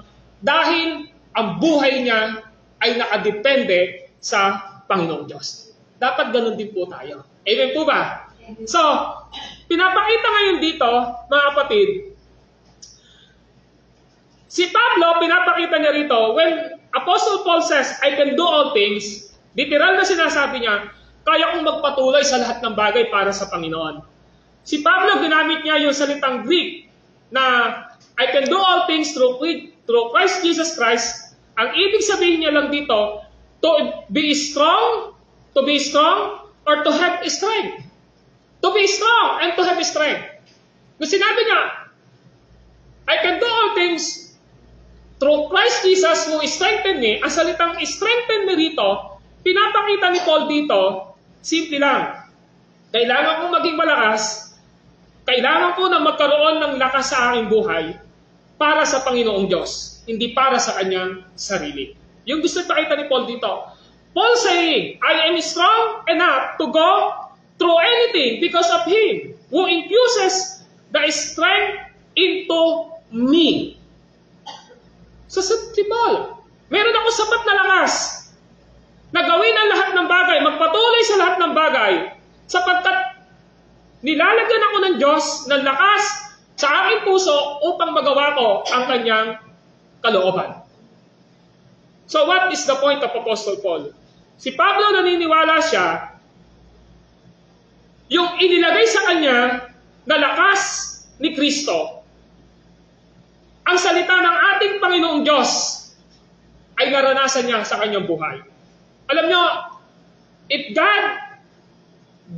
dahil ang buhay niya ay nakadepende sa Panginoong Diyos. Dapat ganun din po tayo. Amen po ba? So, pinapakita ngayon dito, mga kapatid, si Pablo, pinapakita niya rito, when Apostle Paul says, I can do all things, literal na sinasabi niya, kaya kong magpatuloy sa lahat ng bagay para sa Panginoon. Si Pablo, ginamit niya yung salitang Greek na I can do all things through Christ Jesus Christ. Ang ibig sabihin niya lang dito, to be strong, or to have strength. To be strong and to have strength. Kung sinabi niya, I can do all things through Christ Jesus who strengthened me, ang salitang strengthen me rito, pinapakita ni Paul dito, simple lang. Kailangan kong maging malakas, kailangan ko na magkaroon ng lakas sa aking buhay para sa Panginoong Diyos, hindi para sa kanyang sarili. Yung gusto pakita ni Paul dito, Paul saying, I am strong enough to go through anything because of Him who infuses the strength into me. So si Paul, meron ako sapat na lakas na gawin ang lahat ng bagay, magpatuloy sa lahat ng bagay, sapagkat nilalagyan ako ng Diyos ng lakas sa aking puso upang magawa ko ang kanyang kalooban. So what is the point of Apostle Paul? Si Pablo naniniwala siya, yung inilagay sa kanya na lakas ni Kristo, ang salita ng ating Panginoong Diyos ay naranasan niya sa kanyang buhay. Alam nyo, if God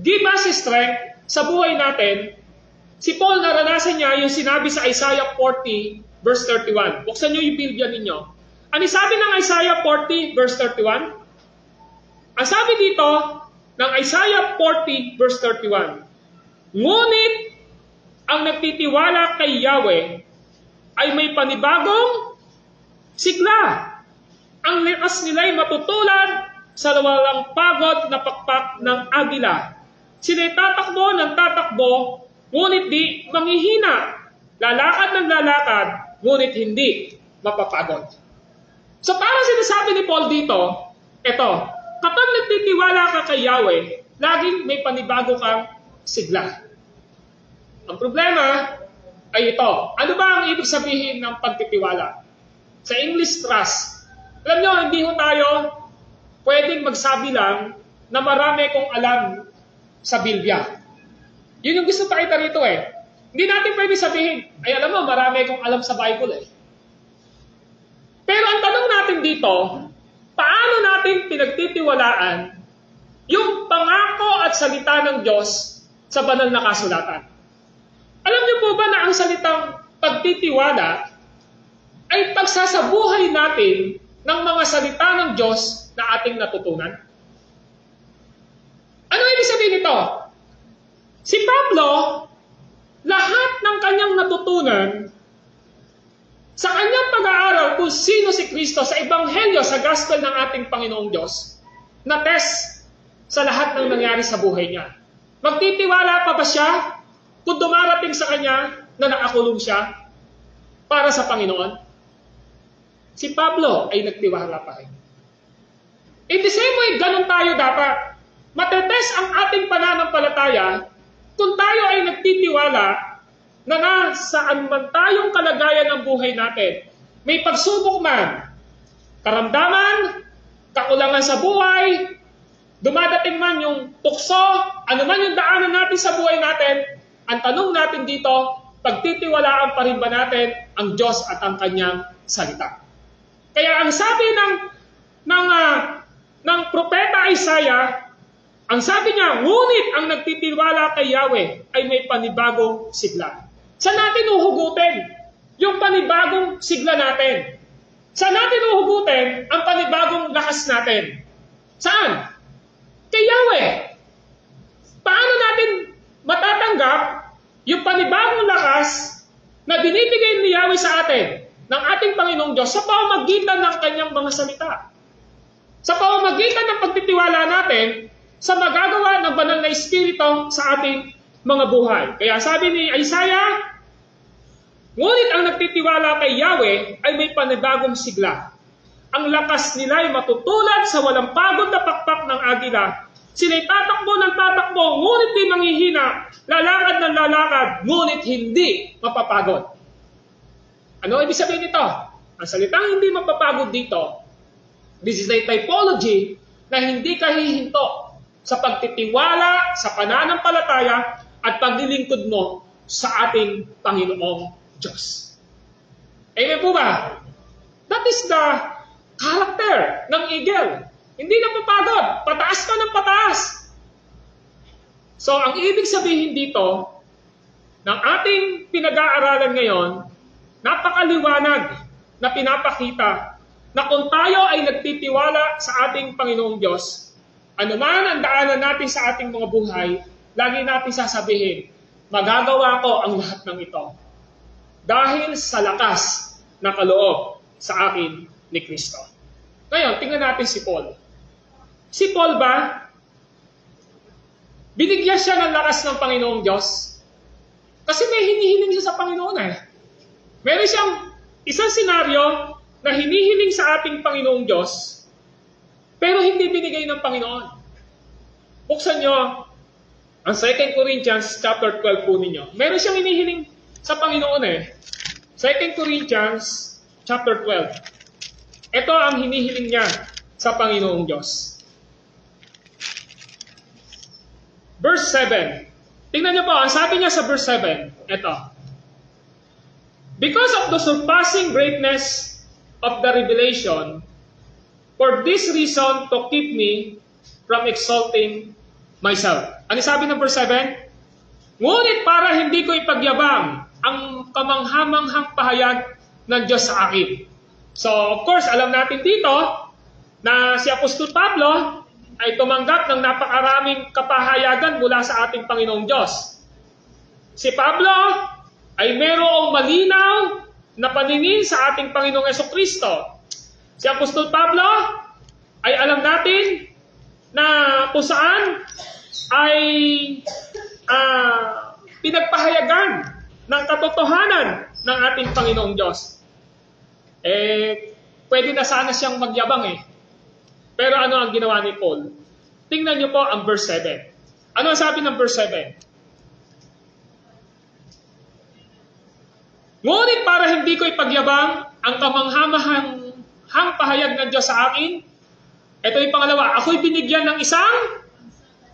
give us strength sa buhay natin, si Paul naranasan niya yung sinabi sa Isaiah 40 verse 31. Buksan nyo yung Biblia ninyo. Ano sabi ng Isaiah 40 verse 31? Ang sabi dito ng Isaiah 40 verse 31, ngunit ang nagtitiwala kay Yahweh ay may panibagong sigla. Ang likas nila'y matutulad sa walang pagod na pakpak ng agila. Sila'y tatakbo ng tatakbo, ngunit di manghihina. Lalakad ng lalakad, ngunit hindi mapapagod. So parang sinasabi ni Paul dito, eto, kapag nagtitiwala ka kay Yahweh, laging may panibago kang sigla. Ang problema ay ito. Ano ba ang ibig sabihin ng pagtitiwala? Sa English, trust. Alam nyo, hindi ho tayo pwedeng magsabi lang na marami kong alam sa Biblia. Yun yung gusto pakita rito eh. Hindi natin pwede sabihin, ay alam mo, marami kong alam sa Bible eh. Pero ang tanong natin dito, paano natin pinagtitiwalaan yung pangako at salita ng Diyos sa banal na kasulatan? Alam niyo po ba na ang salitang pagtitiwala ay pagsasabuhay natin ng mga salita ng Diyos na ating natutunan? Ano ibig sabihin nito? Si Pablo, lahat ng kanyang natutunan sa kanyang pag-aaral kung sino si Kristo sa Ebanghelyo, sa Gospel ng ating Panginoong Diyos, na test sa lahat ng nangyari sa buhay niya. Magtitiwala pa ba siya kung dumarating sa kanya na nakakulong siya para sa Panginoon? Si Pablo ay nagtiwala pa rin. In the same way, ganun tayo dapat. Matetest ang ating pananampalataya kung tayo ay nagtitiwala na nasaan man tayong kalagayan ng buhay natin. May pagsubok man, karamdaman, kakulangan sa buhay, dumadating man yung tukso, ano man yung daanan natin sa buhay natin, ang tanong natin dito, pagtitiwalaan pa rin ba natin ang Diyos at ang Kanyang salita? Kaya ang sabi ng propeta Isaiah, ang sabi niya, ngunit ang nagtitiwala kay Yahweh ay may panibagong sigla. Saan natin uhugutin yung panibagong sigla natin? Saan natin uhugutin ang panibagong lakas natin? Saan? Kay Yahweh. Paano natin matatanggap yung panibagong lakas na binibigay ni Yahweh sa atin, ng ating Panginoong Diyos, sa pamamagitan ng Kanyang mga salita? Sa pamamagitan ng pagtitiwala natin sa magagawa ng banal na Espiritu sa ating mga buhay. Kaya sabi ni Isaiah, ngunit ang nagtitiwala kay Yahweh ay may panibagong sigla. Ang lakas nila ay matutulad sa walang pagod na pakpak ng agila. Sila'y tatakbo ng tatakbo, ngunit di manghihina, lalakad ng lalakad, ngunit hindi mapapagod. Ano ibig sabihin nito? Ang salitang hindi mapapagod dito, this is a typology na hindi ka hihinto sa pagtitiwala, sa pananampalataya, at paglilingkod mo sa ating Panginoong Diyos. Amen po ba? That is the character ng eagle. Hindi napapagod. Pataas ka ng pataas. So, ang ibig sabihin dito, ng ating pinag-aaralan ngayon, napakaliwanag na pinapakita na kung tayo ay nagtitiwala sa ating Panginoong Diyos, anuman ang daanan natin sa ating mga buhay, lagi natin sasabihin, magagawa ko ang lahat ng ito. Dahil sa lakas na kaloob sa akin ni Kristo. Ngayon, tingnan natin si Paul. Si Paul ba, binigyan siya ng lakas ng Panginoong Diyos? Kasi may hinihiling siya sa Panginoon eh. Meron siyang isang senaryo na hinihiling sa ating Panginoong Diyos, pero hindi binigay ng Panginoon. Buksan nyo ang 2 Corinthians chapter 12 po ninyo. Meron siyang hinihiling sa Panginoon eh. 2 Corinthians chapter 12. Ito ang hinihiling niya sa Panginoong Diyos. Verse 7. Tingnan niyo po, ang sabi niya sa verse 7, ito. Because of the surpassing greatness of the revelation, for this reason to keep me from exalting myself. Ano sabi ng verse 7? Ngunit para hindi ko ipagyabang ang kamanghamanghang pahayag ng Diyos sa akin. So, of course, alam natin dito na si Apostol Pablo ay tumanggap ng napakaraming kapahayagan mula sa ating Panginoong Diyos. Si Pablo ay mayroong malinaw na paningin sa ating Panginoong Jesucristo. Si Apostol Pablo ay alam natin na kung saan ay pinagpahayagan ng katotohanan ng ating Panginoong Diyos. Pwede na sana siyang magyabang eh. Pero ano ang ginawa ni Paul? Tingnan niyo po ang verse 7. Ano ang sabi ng verse 7? Ngunit para hindi ko ipagyabang ang kamanghamahang pahayag ng Diyos sa akin, ito yung pangalawa, ako'y binigyan ng isang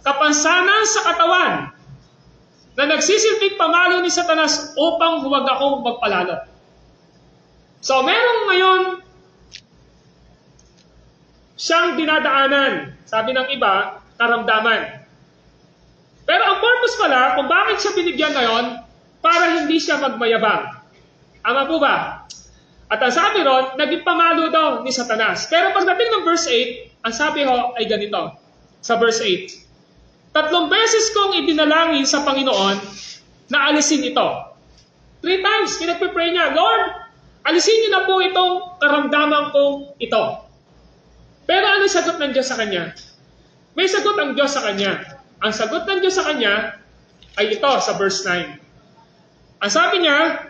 kapansanan sa katawan na nagsisilbing pamalo ni Satanas upang huwag akong magpalalo. So, merong ngayon siyang dinadaanan. Sabi ng iba, karamdaman. Pero ang purpose pala, kung bakit siya binigyan ngayon, para hindi siya magmayabang. Ama po ba? At ang sabi ron, naging pamalo daw ni Satanas. Pero pagdating ng verse 8, ang sabi ho ay ganito. Sa verse 8, 3 beses kong idinalangin sa Panginoon na alisin ito. 3 times, pinagpipray niya, Lord, alisin niyo na po itong karamdaman kong ito. Pero ano sagot ng Diyos sa kanya? May sagot ang Diyos sa kanya. Ang sagot ng Diyos sa kanya ay ito sa verse 9. Ang sabi niya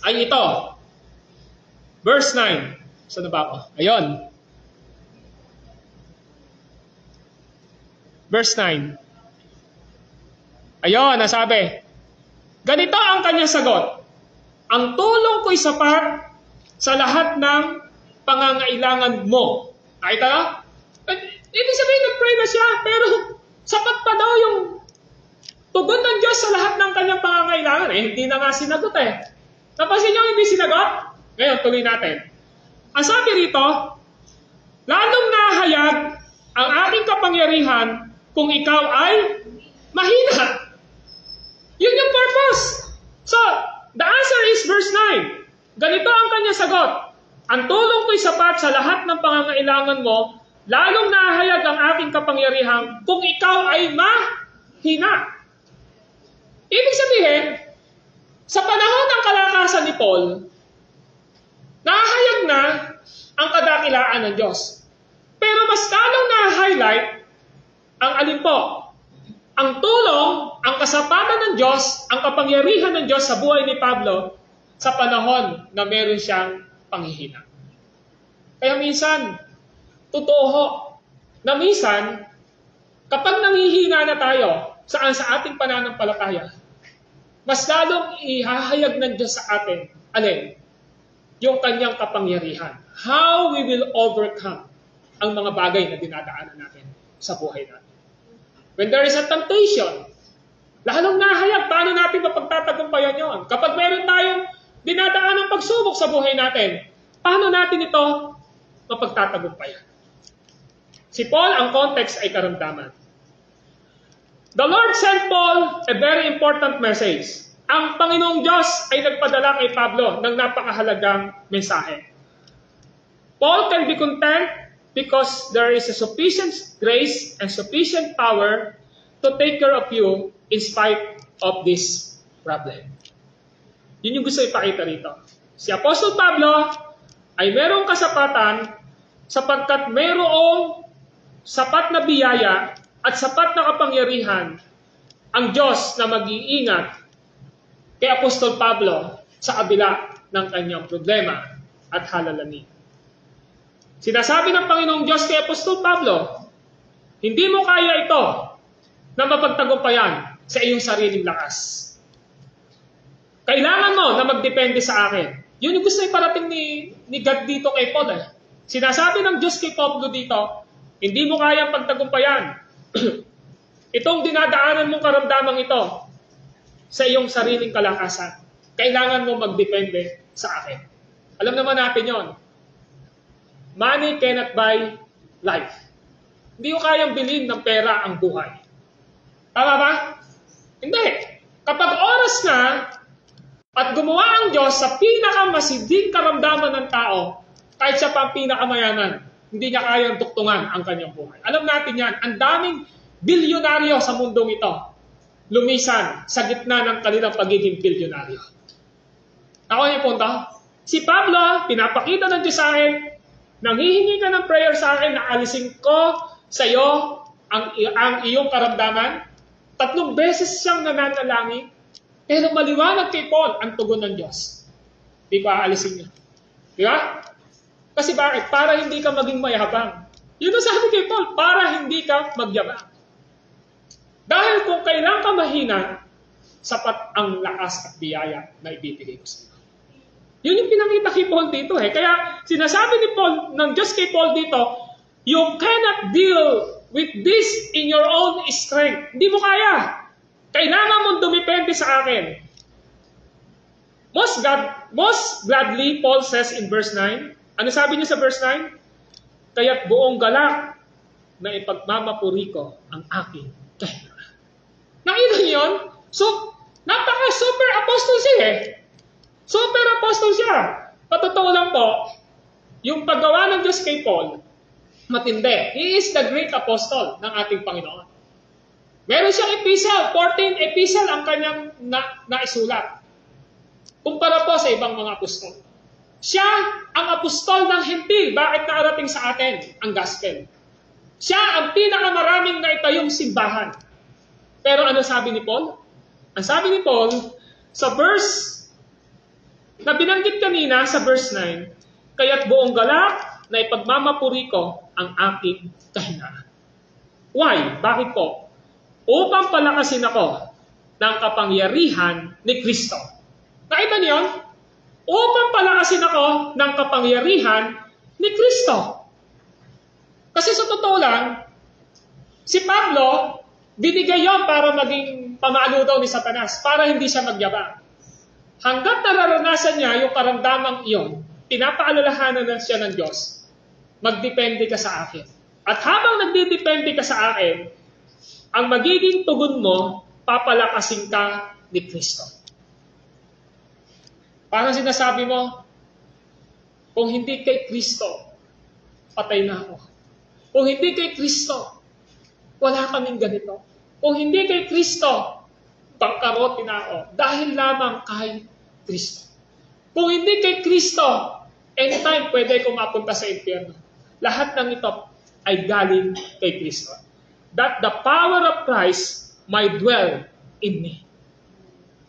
ay ito. Verse 9. Saan na ba ako? Ayun. Verse 9. Ayun, nasabi. Ganito ang kanyang sagot. Ang tulong ko'y sapat sa lahat ng pangangailangan mo. Nakita na? Ibig sabihin, nag-pray na siya, pero sapat pa daw yung tugon ng Diyos sa lahat ng kanyang pangangailangan. Hindi na nga sinagot eh. Napansin niyo hindi sinagot? Ngayon, tuloy natin. Ang sabi rito, lalong nahayag ang aking kapangyarihan kung ikaw ay mahina. Yun yung purpose. So, the answer is verse 9. Ganito ang kanyang sagot. Ang tulong ko'y sapat sa lahat ng pangangailangan mo, lalong nahayag ang aking kapangyarihan kung ikaw ay mahina. Ibig sabihin, sa panahon ng kalakasan ni Paul, nahayag na ang kadakilaan ng Diyos. Pero mas lalong na-highlight ang alin po? Ang tulong, ang kasapatan ng Diyos, ang kapangyarihan ng Diyos sa buhay ni Pablo sa panahon na meron siyang panghihina. Kaya minsan, totoo na minsan, kapag nanghihina na tayo sa ating pananampalataya, mas lalong ihahayag ng Diyos sa atin, alin? Yung kanyang kapangyarihan. How we will overcome ang mga bagay na dinadaanan natin sa buhay natin. When there is a temptation, lalong nahayag, paano natin mapagtatagumpayan yon? Kapag meron tayong dinadaan ng pagsubok sa buhay natin, paano natin ito mapagtatagumpayan? Si Paul, ang context ay karamdaman. The Lord sent Paul a very important message. Ang Panginoong Diyos ay nagpadala kay Pablo ng napakahalagang mensahe. Paul can be content because there is a sufficient grace and sufficient power to take care of you in spite of this problem. Yun yung gusto ipakita rito. Si Apostol Pablo ay merong kasapatan sapagkat merong sapat na biyaya at sapat na kapangyarihan ang Diyos na mag-iingat kay Apostol Pablo sa kabila ng kanyang problema at halalanin. Sinasabi ng Panginoong Diyos kay Apostol Pablo, hindi mo kaya ito na mapagtagumpayan sa iyong sariling lakas. Kailangan mo na magdepende sa akin. Yun yung gusto iparating ni God dito kay Paul. Sinasabi ng Diyos kay Pablo dito, hindi mo kaya pagtagumpayan itong dinadaanan mong karamdamang ito sa iyong sariling kalakasan. Kailangan mo magdepende sa akin. Alam naman natin yon. Money cannot buy life. Hindi ko kayang bilhin ng pera ang buhay. Tama ba? Hindi. Kapag oras na at gumawa ang Diyos sa pinakamasiding karamdaman ng tao, kahit siya pa ang pinakamayaman, hindi niya kayang tuktungan ang kanyang buhay. Alam natin yan, ang daming bilyonaryo sa mundong ito, lumisan sa gitna ng kanilang pagiging bilyonaryo. Ako yung punto. Si Pablo, pinapakita ng Diyos sa akin, nanghihingi ka ng prayer sa akin na alisin ko sa iyo ang iyong karamdaman. 3 beses siyang nananalangin, pero maliwanag kay Paul ang tugon ng Diyos. Di ko aalisin niya. Di ba? Kasi bakit? Para hindi ka maging mayabang. Yun ang sabi kay Paul, para hindi ka magyabang. Dahil kung kailan ka mahina, sapat ang lakas at biyaya na ibibigay ko sa iyo. Yun yung pinakita kay Paul dito eh. Kaya sinasabi ni Paul, ng Diyos kay Paul dito, you cannot deal with this in your own strength. Hindi mo kaya. Kailangan mong dumipende sa akin. Most gladly, Paul says in verse 9, ano sabi niya sa verse 9? Kaya't buong galak na ipagmamapuri ko ang aking kahirapan. Nakita niyo yun? So, napaka-super apostle siya eh. Super apostle siya. Patotoo lang po, yung paggawa ng Diyos kay Paul, matindi. He is the great apostle ng ating Panginoon. Meron siyang epistle, 14 epistle ang kanyang naisulat. Kumpara po sa ibang mga apostol. Siya ang apostol ng Hentil. Bakit naarating sa atin ang gospel? Siya ang pinakamaraming naitayong simbahan. Pero ano sabi ni Paul? Ang sabi ni Paul, sa verse na binanggit kanina sa verse 9, kaya't buong galak na ipagmamapuri ko ang aking kahinaan. Why? Bakit po? Upang palakasin ako ng kapangyarihan ni Kristo. Nakita niyo? Upang palakasin ako ng kapangyarihan ni Kristo. Kasi sa totoo lang, si Pablo, binigay yon para maging pamalo daw ni Satanas, para hindi siya magyabang. Hanggat nararanasan niya yung karamdamang iyon, pinapaalalahanan na siya ng Diyos, magdepende ka sa akin. At habang nagdidepende ka sa akin, ang magiging tugon mo, papalakasin ka ni Kristo. Parang sinasabi mo, kung hindi kay Kristo, patay na ako. Kung hindi kay Kristo, wala kaming ganito. Kung hindi kay Kristo, bangkarotin na ako. Dahil lamang kay Kristo. Kung hindi kay Kristo, anytime pwede akong mapunta sa impyerno. Lahat ng ito ay galing kay Kristo. That the power of Christ might dwell in me.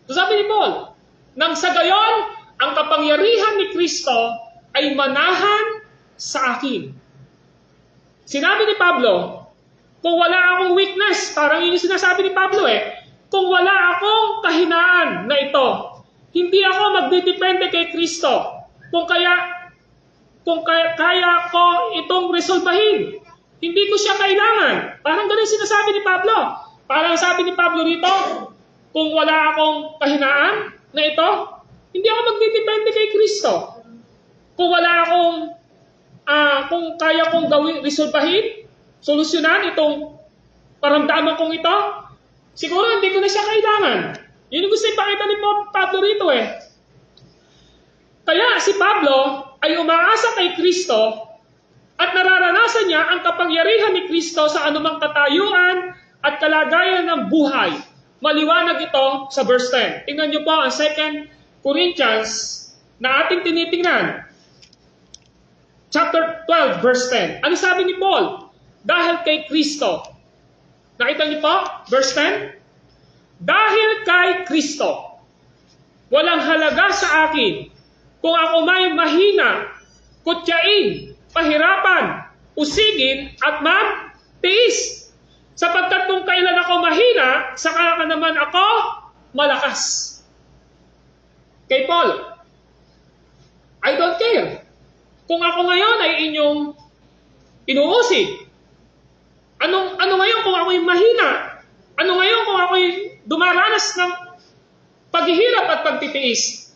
So sabi ni Paul, nang sa gayon, ang kapangyarihan ni Kristo ay manahan sa akin. Sinabi ni Pablo, kung wala akong weakness, parang yun yung sinasabi ni Pablo kung wala akong kahinaan na ito, hindi ako magdidepende kay Kristo. Kung kaya ko itong resolbahin, hindi ko siya kailangan. Parang ganun sinasabi ni Pablo. Parang sabi ni Pablo rito, kung wala akong kahinaan na ito, hindi ako magdidepende kay Kristo. Kung wala akong, kung kaya kong resolbahin, solusyonan itong paramdaman kong ito, siguro hindi ko na siya kailangan. Yun yung gusto ipakita ni Pablo rito Kaya si Pablo ay umaasa kay Kristo at nararanasan niya ang kapangyarihan ni Kristo sa anumang katayuan at kalagayan ng buhay. Maliwanag ito sa verse 10. Tingnan niyo po ang 2 Corinthians na ating tinitingnan. Chapter 12, verse 10. Ano sabi ni Paul? Dahil kay Kristo. Nakita niyo po? Verse 10. Dahil kay Kristo, walang halaga sa akin kung ako may mahina, kutyain, pahirapan, usigin, at magtiis. Sapagkat kung kailan ako mahina, saka ka naman ako malakas. Kay Paul, I don't care. Kung ako ngayon ay inyong inuusig, ano ngayon kung ako'y mahina? Ano ngayon kung ako'y dumaranas ng paghihirap at pagtitiis?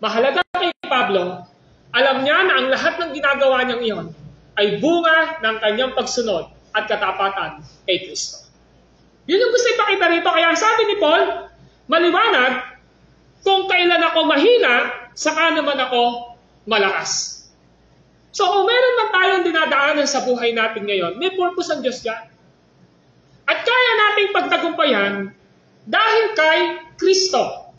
Mahalaga kay Pablo, alam niya na ang lahat ng ginagawa niyang iyon ay bunga ng kanyang pagsunod at katapatan kay Kristo. Yun yung gusto ipakita rito. Kaya sabi ni Paul, maliwanag, kung kailan ako mahina, saka naman ako malakas. So kung meron man tayong dinadaanan sa buhay natin ngayon, may purpose ang Diyos dyan. At kaya nating pagtagumpayan dahil kay Kristo.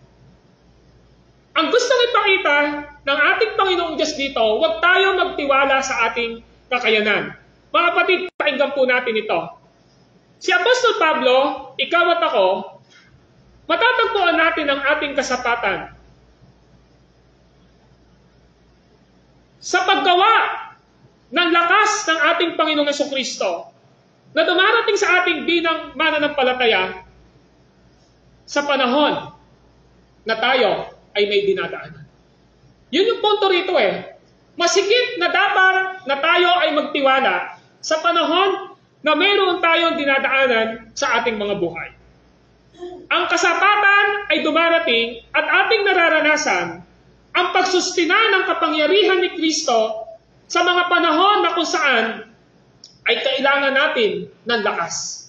Ang gustong ipakita ng ating Panginoong Diyos dito, huwag tayo magtiwala sa ating kakayanan. Mga kapatid, pakinggan po natin ito. Si Apostol Pablo, ikaw at ako, matatagpuan natin ang ating kasapatan sa paggawa ng lakas ng ating Panginoong Jesucristo na dumarating sa ating binang mananampalataya sa panahon na tayo ay may dinadaanan. Yun yung punto rito Masigit na dapat na tayo ay magtiwala sa panahon na mayroon tayong dinadaanan sa ating mga buhay. Ang kasapatan ay dumarating at ating nararanasan ang pagsustina ng kapangyarihan ni Kristo sa mga panahon na kung saan ay kailangan natin ng lakas.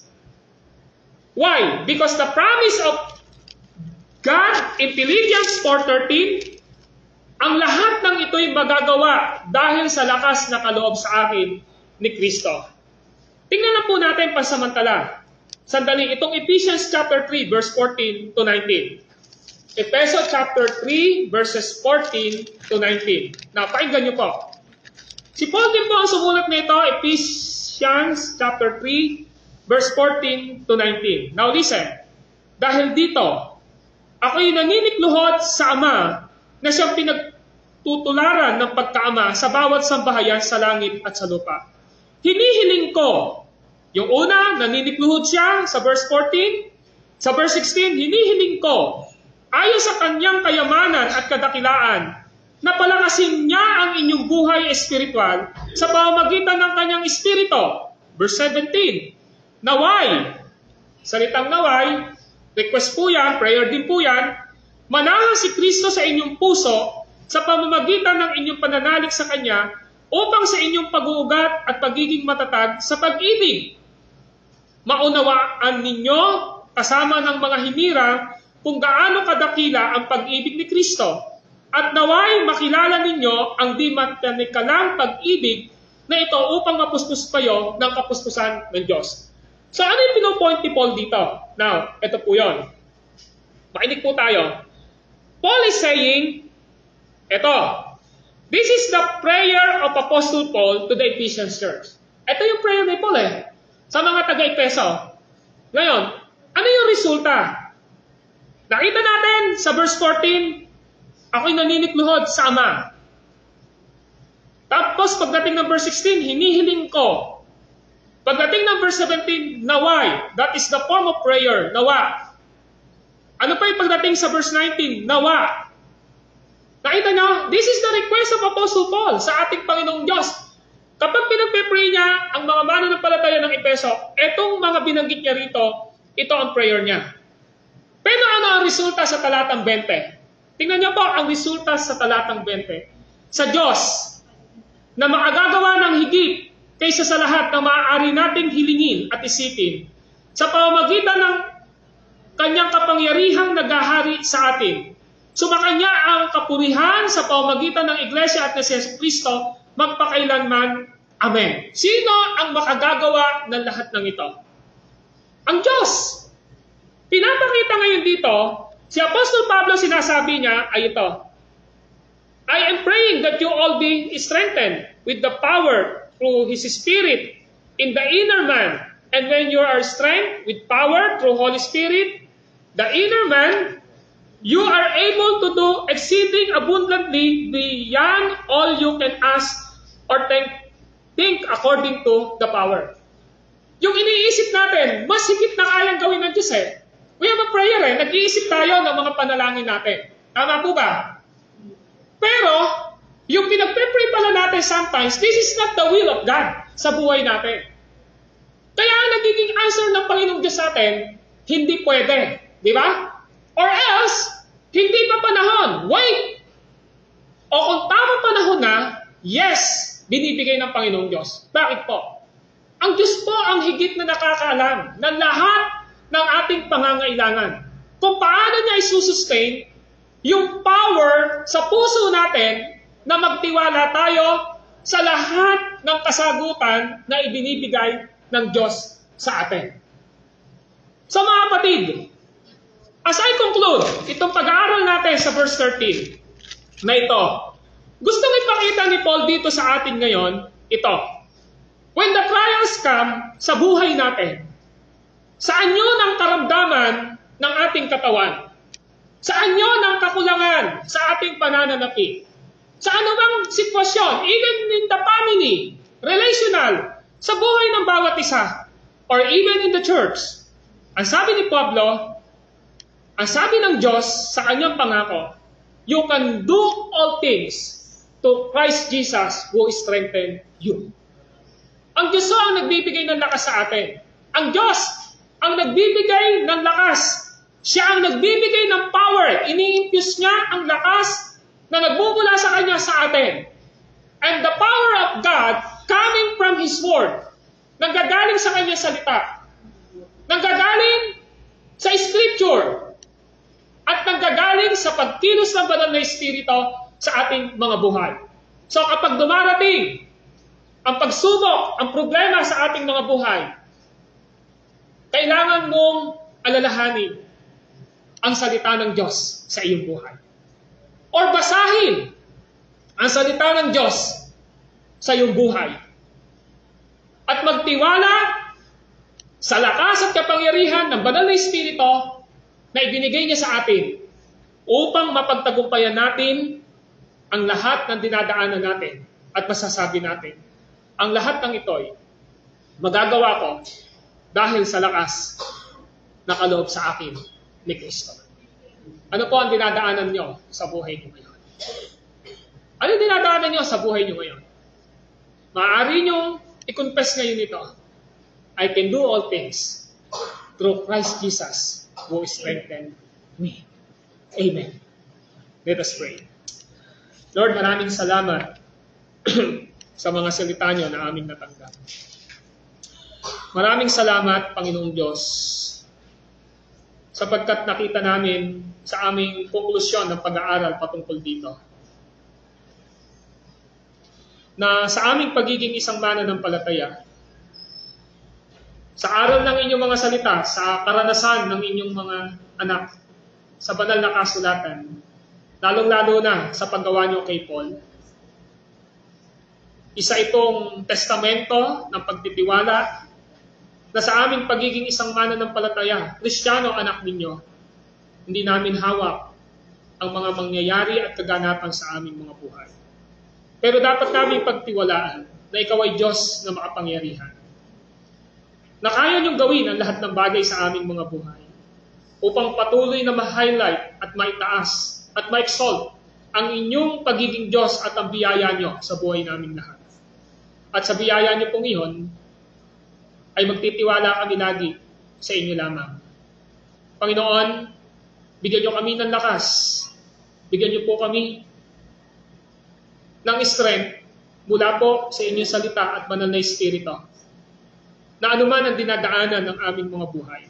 Why? Because the promise of God in Philippians 4:13, ang lahat ng ito'y magagawa dahil sa lakas na kaloob sa akin ni Kristo. Tingnan na po natin pansamantala. Sandali, itong Ephesians chapter 3, verse 14 to 19. Ephesians chapter 3, verses 14 to 19. Now, pakinggan niyo po. Si Paul din po ang sumulat nito, Ephesians chapter 3, verse 14 to 19. Now listen, dahil dito, ako'y naninikluhod sa Ama na siyang pinagtutularan ng pagkaama sa bawat sambahayan sa langit at sa lupa. Hinihiling ko, yung una, naninikluhod siya sa verse 14, sa verse 16, hinihiling ko, ayon sa kanyang kayamanan at kadakilaan, na palakasin niya ang inyong buhay espiritual sa pamamagitan ng kanyang espiritu. Verse 17, naway, salitang naway, request po yan, prayer din po yan, manahan si Kristo sa inyong puso sa pamamagitan ng inyong pananalig sa Kanya upang sa inyong pag-uugat at pagiging matatag sa pag-ibig. Maunawaan ninyo kasama ng mga hinirang kung gaano kadakila ang pag-ibig ni Kristo at naway makilala ninyo ang di matanikalang pag-ibig na ito upang mapuspos kayo ng kapuspusan ng Diyos. So ano yung pinopoint ni Paul dito? Now, ito po yun. Makinig po tayo. Paul is saying, ito, this is the prayer of Apostle Paul to the Ephesian church. Ito yung prayer ni Paul sa mga taga-Efeso. Ngayon, ano yung resulta? Nakita natin sa verse 14, ako'y naninikluhod sa Ama. Tapos pagdating ng verse 16, hinihiling ko. Pagdating ng verse 17, naway. That is the form of prayer, nawa. Ano pa yung pagdating sa verse 19? Nawa. Nakita nyo, this is the request of Apostle Paul sa ating Panginoong Diyos. Kapag pinagpe-pray niya ang mga mananampalataya ng Efeso, etong mga binanggit niya rito, ito ang prayer niya. Pero ano ang resulta sa talatang 20? Tingnan niyo po ang resulta sa talatang 20. Sa Diyos, na makagagawa ng higit kaysa sa lahat na maaari nating hilingin at isipin, sa pamamagitan ng kanyang kapangyarihang naghahari sa atin. Sumakanya ang kapurihan sa pamamagitan ng Iglesia at ni Yesu Kristo magpakailanman. Amen. Sino ang makagagawa ng lahat ng ito? Ang Diyos. Pinapakita ngayon dito, si Apostol Pablo sinasabi niya ay ito, I am praying that you all be strengthened with the power through His Spirit in the inner man. And when you are strengthened with power through Holy Spirit, the inner man, you are able to do exceeding abundantly beyond all you can ask or think according to the power. Yung iniisip natin, mas higit na kayang gawin ng Diyos We have a prayer nag-iisip tayo ng mga panalangin natin. Tama po ba? Pero, yung pinagpe-pray pala natin sometimes, this is not the will of God sa buhay natin. Kaya ang nagiging answer ng Panginoong Diyos sa atin, hindi pwede. Di ba? Or else, hindi pa panahon. Wait! O kung tama panahon na, yes, binibigay ng Panginoong Diyos. Bakit po? Ang Diyos po ang higit na nakakaalam ng lahat ng ating pangangailangan. Kung paano niya isusustain yung power sa puso natin na magtiwala tayo sa lahat ng kasagutan na ibinibigay ng Diyos sa atin. So mga kapatid, as I conclude itong pag-aaral natin sa verse 13 na ito, gustong ipakita ni Paul dito sa atin ngayon, ito. When the trials come sa buhay natin, saan yun ang karamdaman ng ating katawan? Saan yun ang kakulangan sa ating pananalapi? Sa anumang sitwasyon, even in the family, relational, sa buhay ng bawat isa, or even in the church. Ang sabi ni Pablo, ang sabi ng Diyos sa kanyang pangako, you can do all things to Christ Jesus who strengthen you. Ang Diyos ang nagbibigay ng lakas sa atin. Ang Diyos ang nagbibigay ng lakas. Siya ang nagbibigay ng power. Ini-infuse niya ang lakas na nagbubula sa Kanya sa atin. And the power of God coming from His Word, nanggagaling sa Kanya salita, nanggagaling sa Scripture, at nanggagaling sa pagkilos ng banal na Espiritu sa ating mga buhay. So kapag dumarating ang pagsubok, ang problema sa ating mga buhay, kailangan mong alalahanin ang salita ng Diyos sa iyong buhay. Or basahin ang salita ng Diyos sa iyong buhay. At magtiwala sa lakas at kapangyarihan ng banal na Espiritu na ibinigay niya sa atin upang mapagtagumpayan natin ang lahat ng dinadaanan natin at masasabi natin, ang lahat ng ito'y magagawa ko dahil sa lakas na kaloob sa akin ni Kristo. Ano po ang dinadaanan nyo sa buhay nyo ngayon? Ano yung dinadaanan nyo sa buhay nyo ngayon? Maaari nyo i-confess ngayon ito. I can do all things through Christ Jesus who strengthened me. Amen. Let us pray. Lord, maraming salamat sa mga salita nyo na aming natanggap. Maraming salamat, Panginoong Diyos, sapagkat nakita namin sa aming konklusyon ng pag-aaral patungkol dito na sa aming pagiging isang mananampalataya, sa aral ng inyong mga salita, sa karanasan ng inyong mga anak, sa banal na kasulatan, lalong-lalo na sa paggawa nyo kay Paul, isa itong testamento ng pagtitiwala na sa aming pagiging isang mananampalataya, Kristiyano anak ninyo, hindi namin hawak ang mga mangyayari at kaganapan sa aming mga buhay. Pero dapat namin pagtiwalaan na ikaw ay Diyos na makapangyarihan. Na kaya niyong gawin ang lahat ng bagay sa aming mga buhay upang patuloy na ma-highlight at maitaas at ma-exalt ang inyong pagiging Diyos at ang biyaya niyo sa buhay namin lahat. At sa biyaya niyo pong iyon, ay magtitiwala kami lagi sa inyo lamang. Panginoon, bigyan niyo kami ng lakas. Bigyan niyo po kami ng strength mula po sa inyong salita at banal na Espiritu na anuman ang dinadaanan ng aming mga buhay.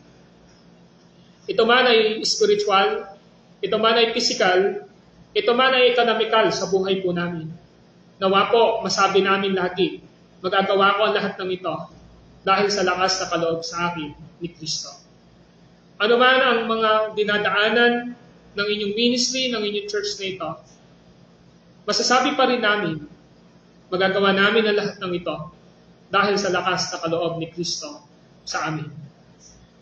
Ito man ay spiritual, ito man ay physical, ito man ay economical sa buhay po namin. Nawa po, masabi namin lagi, magagawa ko ang lahat ng ito dahil sa lakas na kaloob sa akin ni Kristo. Ano man ang mga dinadaanan ng inyong ministry, ng inyong church na ito, masasabi pa rin namin, magagawa namin ang lahat ng ito dahil sa lakas na kaloob ni Kristo sa amin.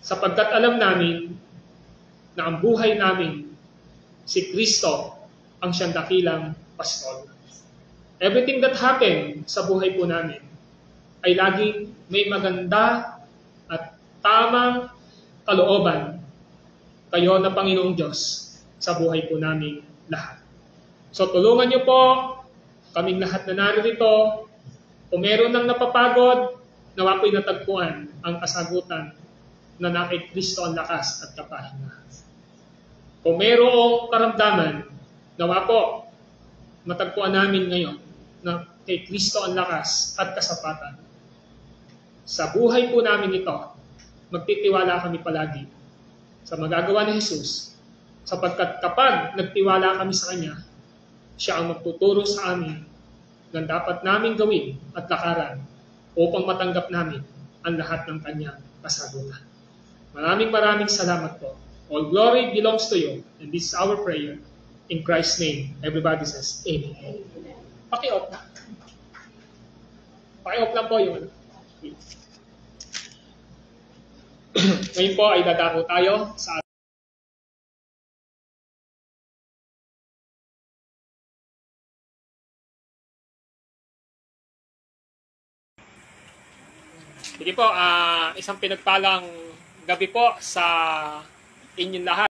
Sapagkat alam namin na ang buhay namin, si Kristo ang siyang dakilang pastol. Everything that happened sa buhay po namin ay laging may maganda at tamang kalooban kayo na Panginoong Diyos sa buhay po namin lahat. So tulungan niyo po kaming lahat na narito. Kung meron nang napapagod, nawa po'y natagpuan ang kasagutan na na kay Kristo ang lakas at kapahinga. Kung merong karamdaman, nawa po matagpuan namin ngayon na kay Kristo ang lakas at kasapatan. Sa buhay po namin ito, magtitiwala kami palagi sa magagawa ni Jesus, sapagkat kapag nagtiwala kami sa Kanya, siya ang magtuturo sa amin ng dapat namin gawin at lakaran upang matanggap namin ang lahat ng Kanyang kasagutan. Maraming salamat po. All glory belongs to you, and this is our prayer. In Christ's name, everybody says, Amen. Paki-off na. Paki-off lang po yung Ngayon po ay dadako tayo sa Sige po, isang pinagpalang gabi po sa inyong lahat.